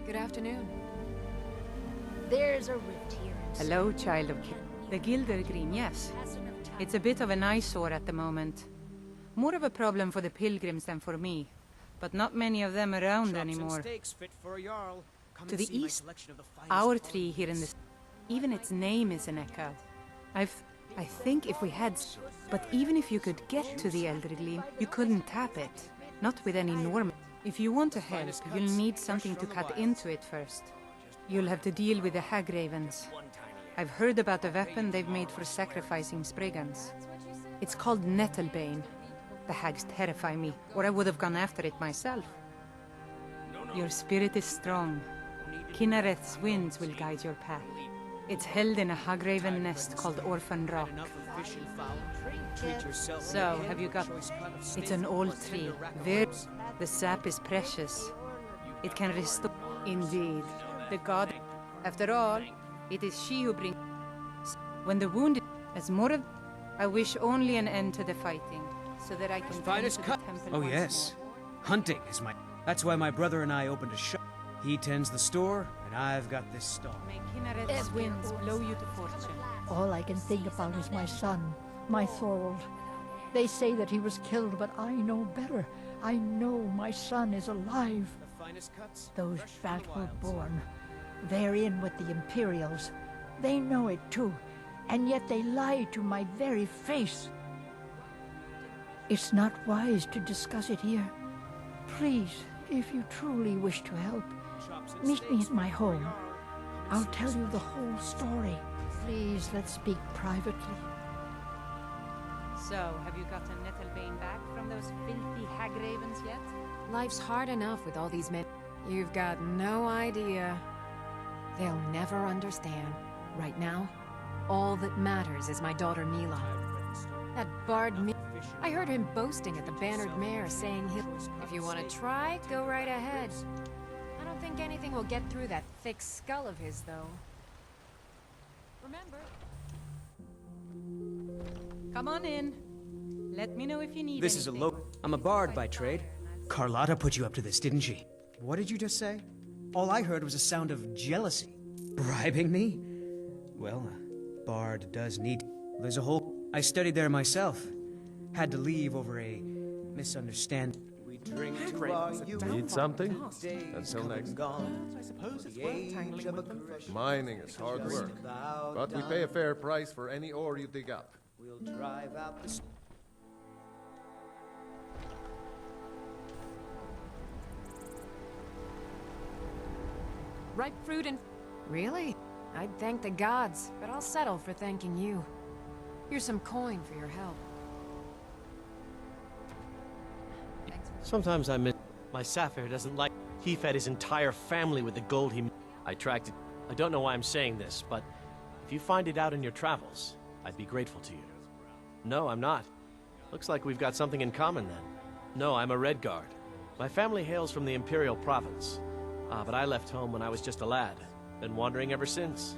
Good afternoon. There's a rift here. Hello, child of the Gilder Green, yes. It's a bit of an eyesore at the moment. More of a problem for the pilgrims than for me. But not many of them around chops and anymore. steaks fit for a jarl. Come To and the see my east, collection of the finest our quality tree here in goods. the... Even its name is an echo. I think if we had... But even if you could get to the Elder Gleam, you couldn't tap it. Not with any normal... If you want to help, you'll need something to cut into it first. You'll have to deal with the hag ravens. I've heard about the weapon they've made for sacrificing Spriggans. It's called Nettlebane. The hags terrify me, or I would have gone after it myself. Your spirit is strong. Kinnereth's winds will guide your path. It's held in a hagraven nest called Orphan Rock. So, have you got... It's an old tree. The sap is precious. It can restore... Indeed. The god... After all, it is she who brings... When the wounded... As more of... I wish only an end to the fighting, so that I can tend to the temple Oh once yes. more. Hunting is my... That's why my brother and I opened a shop. He tends the store, and I've got this stall. May Kinnereth's winds blow you to fortune. All I can think about is my son, my Thorold. They say that he was killed, but I know better. I know my son is alive. The finest cuts, Those fresh from the backward wilds. born, they're in with the Imperials. They know it too, and yet they lie to my very face. It's not wise to discuss it here. Please, if you truly wish to help, meet me at my home. I'll tell you the whole story. Please, let's speak privately. So, have you gotten Nettlebane back from those filthy hag ravens yet? Life's hard enough with all these men. You've got no idea. They'll never understand. Right now, all that matters is my daughter Mila. That bard I heard him boasting at the Bannered Mare, saying if you want to try, go right ahead. I don't think anything will get through that thick skull of his, though. Remember. Come on in. Let me know if you need This is a I'm a bard by trade. Carlotta put you up to this, didn't she? What did you just say? All I heard was a sound of jealousy. Bribing me? Well, a bard does need... There's a whole... I studied there myself. Had to leave over a misunderstanding. We drink to our youth. Need something? Until next. Gone. I suppose it's worth tangling with them. Mining is hard work, but we pay a fair price for any ore you dig up. We'll drive out the... Ripe fruit and... Really? I'd thank the gods, but I'll settle for thanking you. Here's some coin for your help. Sometimes I miss... My Sapphire doesn't like... He fed his entire family with the gold he... I tracked it. I don't know why I'm saying this, but if you find it out in your travels, I'd be grateful to you. No, I'm not. Looks like we've got something in common then. No, I'm a Redguard. My family hails from the Imperial Province. But I left home when I was just a lad. Been wandering ever since.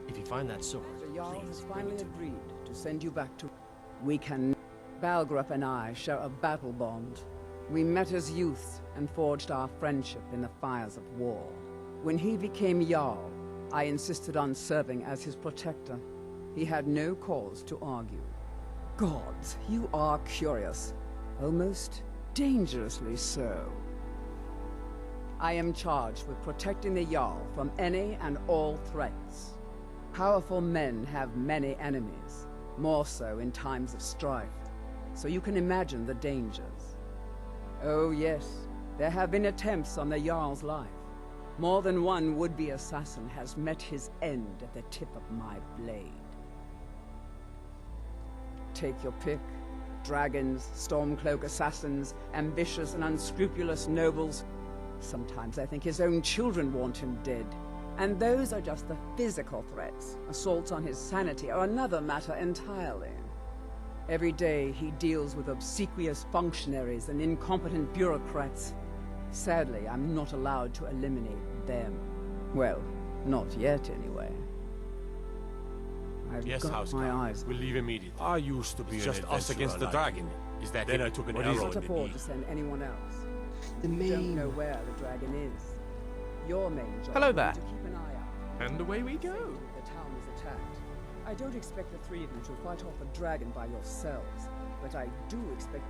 If you find that sword, The Jarl please has bring finally it to agreed to send you back to... We can... Balgrup and I share a battle bond. We met as youths and forged our friendship in the fires of war. When he became Jarl, I insisted on serving as his protector. He had no cause to argue. Gods, you are curious. Almost dangerously so. I am charged with protecting the Jarl from any and all threats. Powerful men have many enemies, more so in times of strife, so you can imagine the dangers. Oh yes, there have been attempts on the Jarl's life. More than one would-be assassin has met his end at the tip of my blade. Take your pick. Dragons, Stormcloak assassins, ambitious and unscrupulous nobles. Sometimes I think his own children want him dead. And those are just the physical threats. Assaults on his sanity are another matter entirely. Every day he deals with obsequious functionaries and incompetent bureaucrats. Sadly, I'm not allowed to eliminate them. Well, not yet anyway. I've Yes, got Houseguard. my eyes. We'll leave immediately. I used to be just us against the dragon. Is that Then it? I took an What arrow is in it? Can't the afford knee. to send anyone else. The Don't know where the dragon is. Your main job Hello is there. to keep an eye out. And away we go. The town is attacked. I don't expect the three of you to fight off the dragon by yourselves, but I do expect...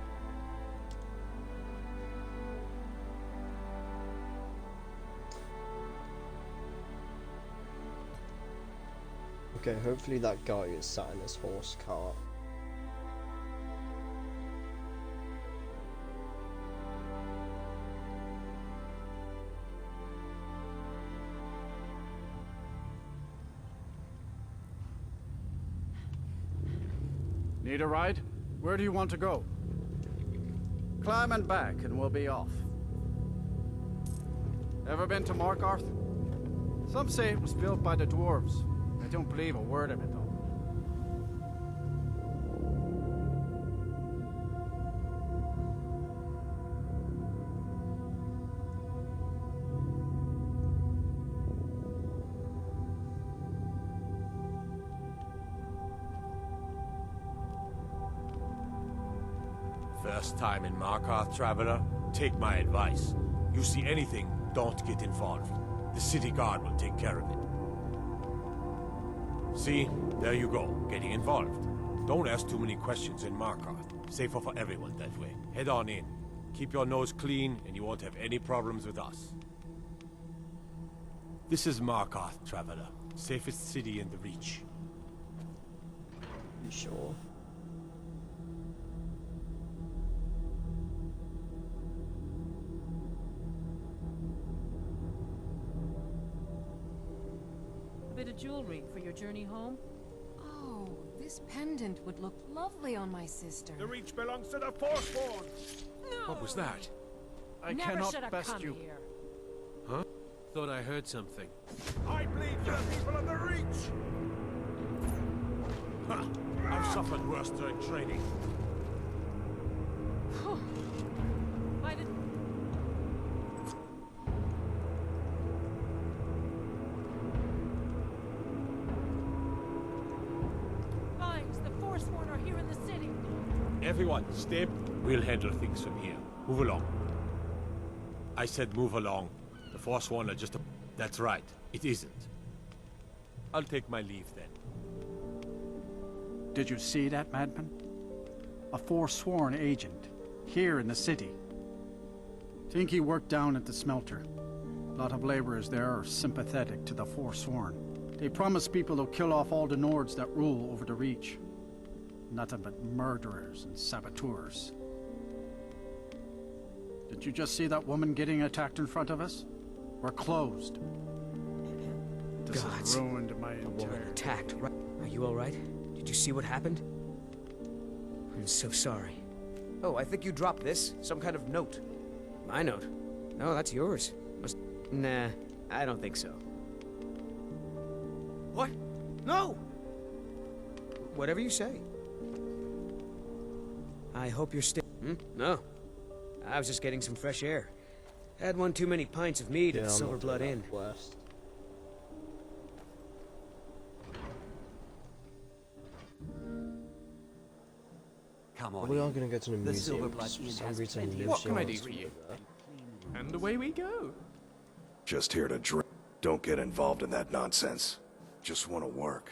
Okay, hopefully that guy is sat in his horse cart. Need a ride? Where do you want to go? Climb and back and we'll be off. Ever been to Markarth? Some say it was built by the dwarves. I don't believe a word of it, though. First time in Markarth, traveler? Take my advice. You see anything, don't get involved. The city guard will take care of it. See? There you go, getting involved. Don't ask too many questions in Markarth. Safer for everyone that way. Head on in. Keep your nose clean, and you won't have any problems with us. This is Markarth, traveler. Safest city in the Reach. You sure? A bit of jewelry for your journey home? Oh, This pendant would look lovely on my sister. The Reach belongs to the Forsworn! What was that? I Never cannot should have best come you. here. Huh? Thought I heard something. I bleed for the people of the Reach! Ha! I've suffered worse during training. I did. Vines, the Forsworn are here in the city. Everyone, stay. We'll handle things from here. Move along. I said move along. The Forsworn are just a... That's right. It isn't. I'll take my leave then. Did you see that, madman? A forsworn agent, here in the city. Think he worked down at the smelter. A lot of laborers there are sympathetic to the forsworn. They promise people they'll kill off all the Nords that rule over the Reach. Nothing but murderers and saboteurs. Did you just see that woman getting attacked in front of us? We're closed. This has ruined my entire... Attacked, right? Are you all right? Did you see what happened? I'm so sorry. Oh, I think you dropped this. Some kind of note. My note? No, that's yours. Nah, I don't think so. What? No! Whatever you say. I hope you're still... No. I was just getting some fresh air. Had one too many pints of mead at the Silver Blood Inn. Come on. We are going to go to the museum. For some reason, What can I do for you? And away we go. Just here to drink. Don't get involved in that nonsense. Just want to work.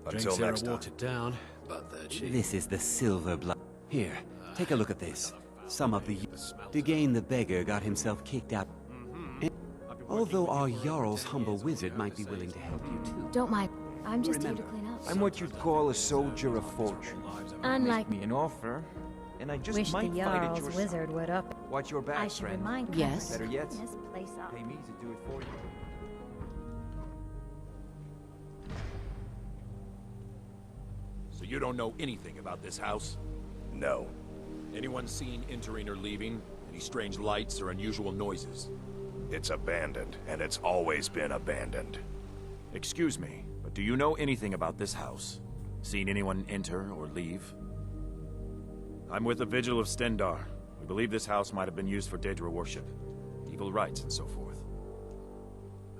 Until next time. watered down, but they're cheap. This is the Silver Blood. Here, take a look at this. Some of the... Dugain the beggar got himself kicked out. Although our Jarl's humble wizard might be willing to help you too. Don't mind. I'm just here to clean up. I'm what you'd call a soldier of fortune. Unlike Make me an offer, and I just wish might the fight at Jarl's your wizard side. would up. Watch your back, I should friend. remind Yes. Better yet, this place up. pay me to do it for you. So you don't know anything about this house? No. Anyone seen entering or leaving? Any strange lights or unusual noises? It's abandoned, and it's always been abandoned. Excuse me, but do you know anything about this house? Seen anyone enter or leave? I'm with the Vigil of Stendar. We believe this house might have been used for Daedra worship, evil rites and so forth.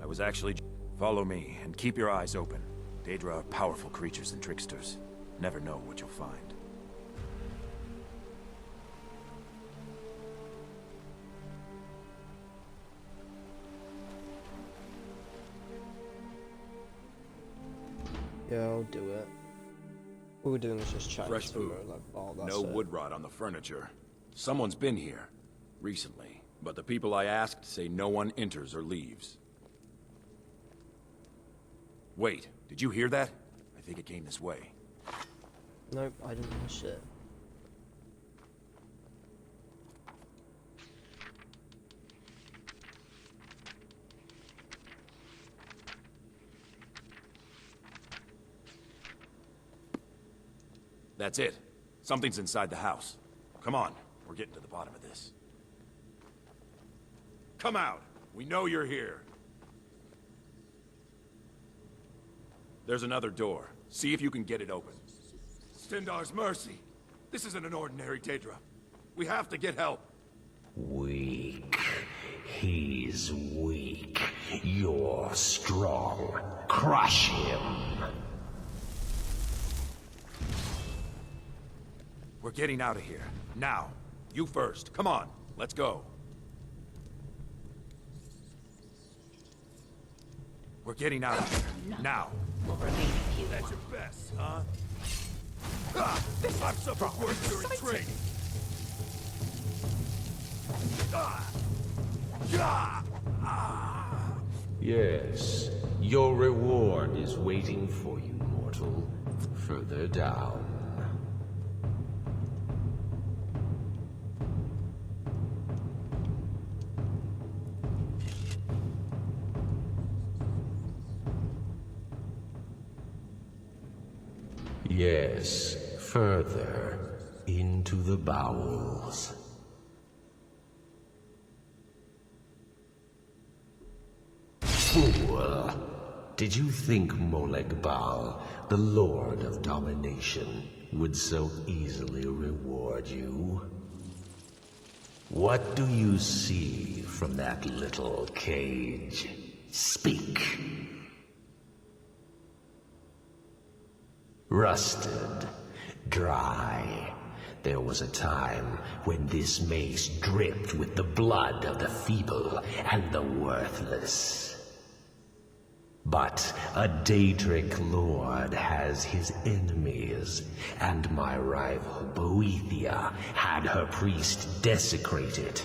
I was actually... Follow me, and keep your eyes open. Daedra are powerful creatures and tricksters. Never know what you'll find. Yeah, I'll do it. All we're doing is just chatting Fresh to her, food. like, oh, that's No it. wood rot on the furniture. Someone's been here. Recently. But the people I asked say no one enters or leaves. Wait, did you hear that? I think it came this way. Nope, I didn't hear shit. That's it. Something's inside the house. Come on, we're getting to the bottom of this. Come out! We know you're here. There's another door. See if you can get it open. Stendar's mercy! This isn't an ordinary Daedra. We have to get help. Weak. He's weak. You're strong. Crush him. We're getting out of here. Now. You first. Come on. Let's go. We're getting out of here. Now. That's your best, huh? Ah, I've suffered worse during training. Yes, your reward is waiting for you, mortal. Further down. Yes, further into the bowels. Fool! Did you think Molegbal, the Lord of Domination, would so easily reward you? What do you see from that little cage? Speak. Rusted, dry. There was a time when this mace dripped with the blood of the feeble and the worthless. But a Daedric lord has his enemies, and my rival Boethia had her priest desecrated,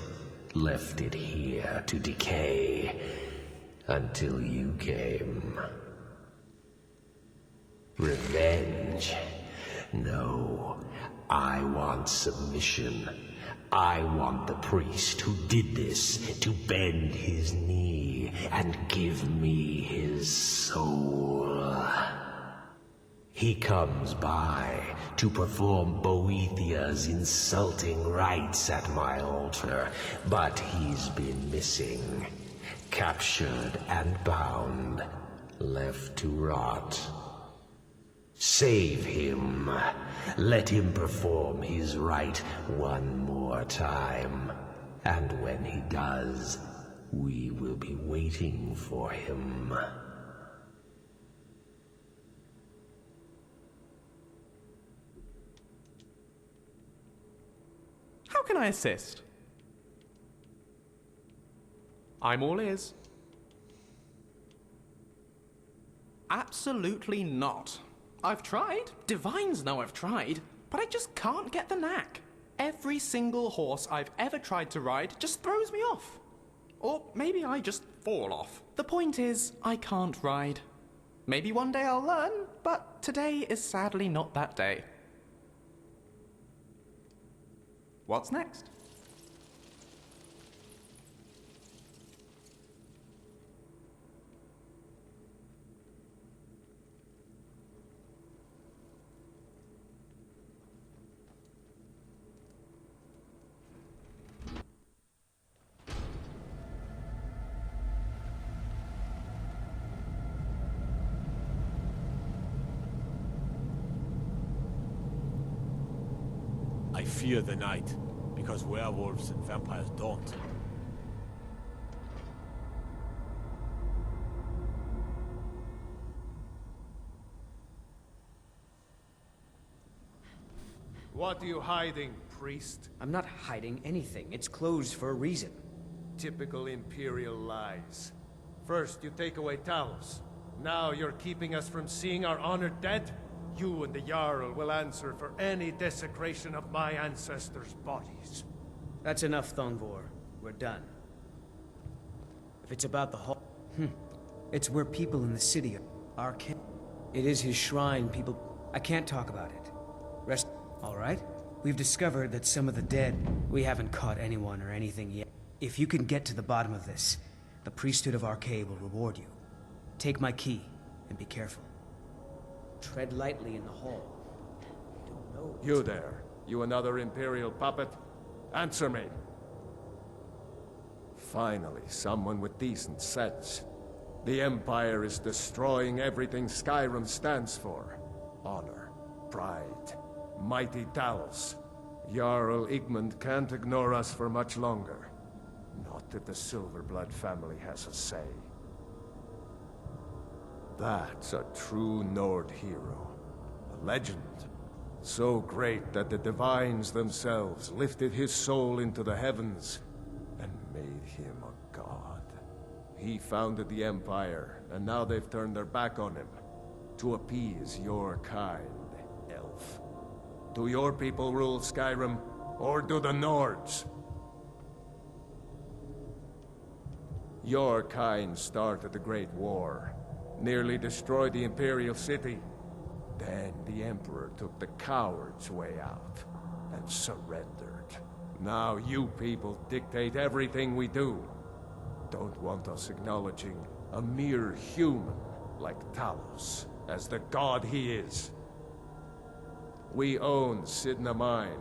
left it here to decay, until you came. Revenge? No, I want submission. I want the priest who did this to bend his knee and give me his soul. He comes by to perform Boethia's insulting rites at my altar, but he's been missing, captured and bound, left to rot. Save him. Let him perform his rite one more time. And when he does, we will be waiting for him. How can I assist? I'm all ears. Absolutely not. I've tried. Divines know I've tried, but I just can't get the knack. Every single horse I've ever tried to ride just throws me off. Or maybe I just fall off. The point is, I can't ride. Maybe one day I'll learn, but today is sadly not that day. What's next? I fear the night, because werewolves and vampires don't. What are you hiding, priest? I'm not hiding anything. It's closed for a reason. Typical Imperial lies. First, you take away Talos. Now you're keeping us from seeing our honored dead? You and the Jarl will answer for any desecration of my ancestors' bodies. That's enough, Thongvor. We're done. If it's about the hall... It's where people in the city are kin. It is his shrine, people... I can't talk about it. Rest... Alright? We've discovered that some of the dead... We haven't caught anyone or anything yet. If you can get to the bottom of this, the priesthood of Arcade will reward you. Take my key, and be careful. Tread lightly in the hall. Don't know. You there. You another Imperial puppet? Answer me. Finally, someone with decent sense. The Empire is destroying everything Skyrim stands for. Honor, pride, mighty Talos. Jarl Igmund can't ignore us for much longer. Not if the Silverblood family has a say. That's a true Nord hero. A legend. So great that the Divines themselves lifted his soul into the heavens and made him a god. He founded the Empire, and now they've turned their back on him. To appease your kind, elf. Do your people rule Skyrim, or do the Nords? Your kind started the Great War. Nearly destroyed the Imperial city. Then the Emperor took the coward's way out and surrendered. Now you people dictate everything we do. Don't want us acknowledging a mere human like Talos as the god he is. We own Sidna Mine,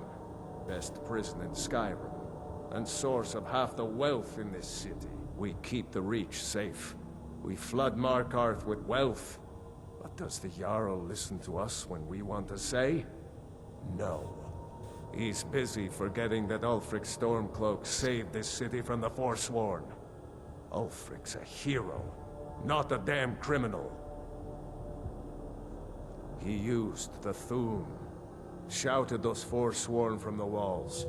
best prison in Skyrim, and source of half the wealth in this city. We keep the Reach safe. We flood Markarth with wealth. But does the Jarl listen to us when we want to say? No. He's busy forgetting that Ulfric Stormcloak saved this city from the Forsworn. Ulfric's a hero, not a damn criminal. He used the Thun, shouted those Forsworn from the walls.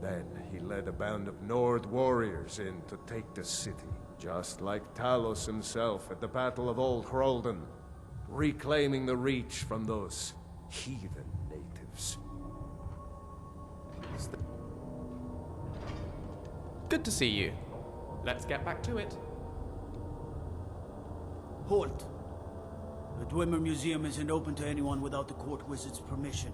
Then he led a band of Nord warriors in to take the city, just like Talos himself at the Battle of Old Hroldan, reclaiming the Reach from those heathen natives. Good to see you. Let's get back to it. Halt! The Dwemer Museum isn't open to anyone without the court wizard's permission.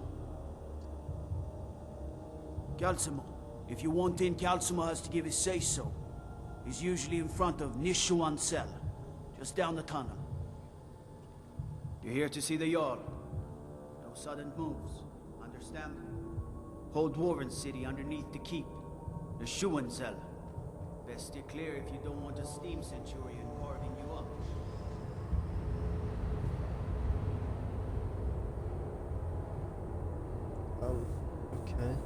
Calcimo. If you want in, Calcimo has to give his say-so. He's usually in front of Nishuan's cell, just down the tunnel. You're here to see the Jarl. No sudden moves, understand? Whole Dwarven city underneath the keep. The Schuenzell. Best steer clear if you don't want a steam centurion carving you up. Okay.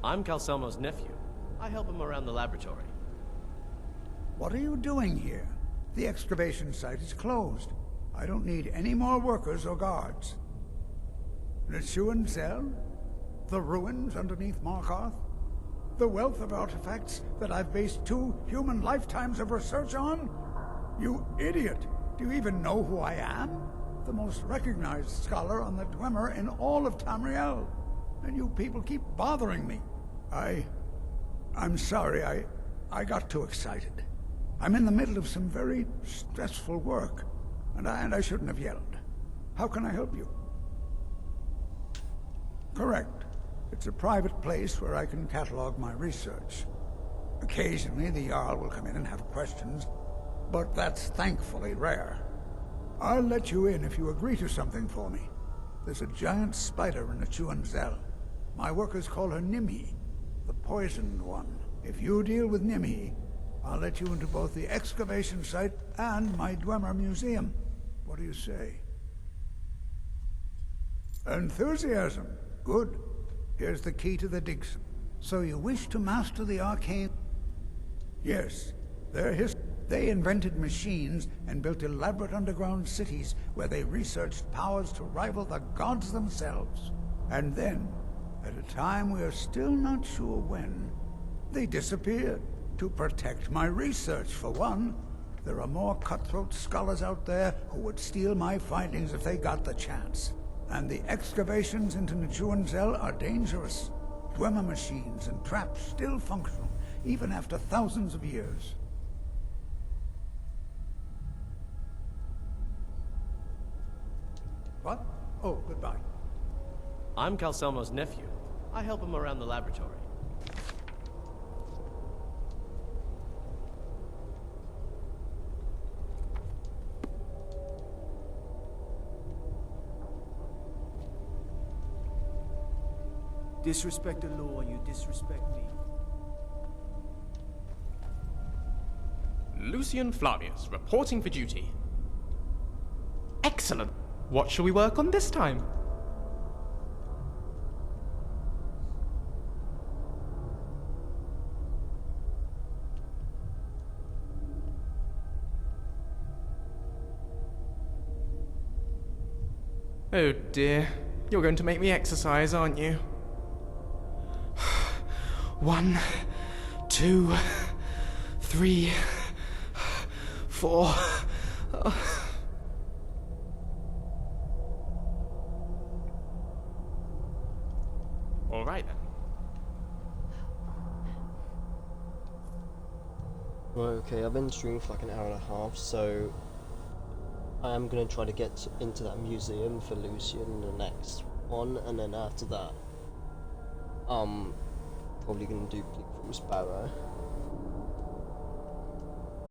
I'm Calcelmo's nephew. I help him around the laboratory. What are you doing here? The excavation site is closed. I don't need any more workers or guards. Nishuan Cell? The ruins underneath Markarth? The wealth of artifacts that I've based 2 human lifetimes of research on? You idiot! Do you even know who I am? The most recognized scholar on the Dwemer in all of Tamriel. And you people keep bothering me. I'm sorry, I got too excited. I'm in the middle of some very stressful work, and I shouldn't have yelled. How can I help you? Correct. It's a private place where I can catalog my research. Occasionally, the Jarl will come in and have questions, but that's thankfully rare. I'll let you in if you agree to something for me. There's a giant spider in the Schuenzell. My workers call her Nimhi, the poisoned one. If you deal with Nimhi, I'll let you into both the excavation site and my Dwemer Museum. What do you say? Enthusiasm. Good. Here's the key to the digs. So you wish to master the arcane? Yes. They invented machines and built elaborate underground cities where they researched powers to rival the gods themselves. And then, at a time we are still not sure when, they disappeared. To protect my research, for one. There are more cutthroat scholars out there who would steal my findings if they got the chance. And the excavations into Nishuan are dangerous. Dwemer machines and traps still functional, even after thousands of years. What? Oh, goodbye. I'm Calcelmo's nephew. I help him around the laboratory. Disrespect the law, you disrespect me. Lucien Flavius, reporting for duty. Excellent. What shall we work on this time? Oh dear. You're going to make me exercise, aren't you? 1, 2, 3, 4. All right then. Right, okay, I've been streaming for like an hour and a half, so I am going to try to get into that museum for Lucien in the next one, and then after that, probably going to do Bleak Falls Barrow.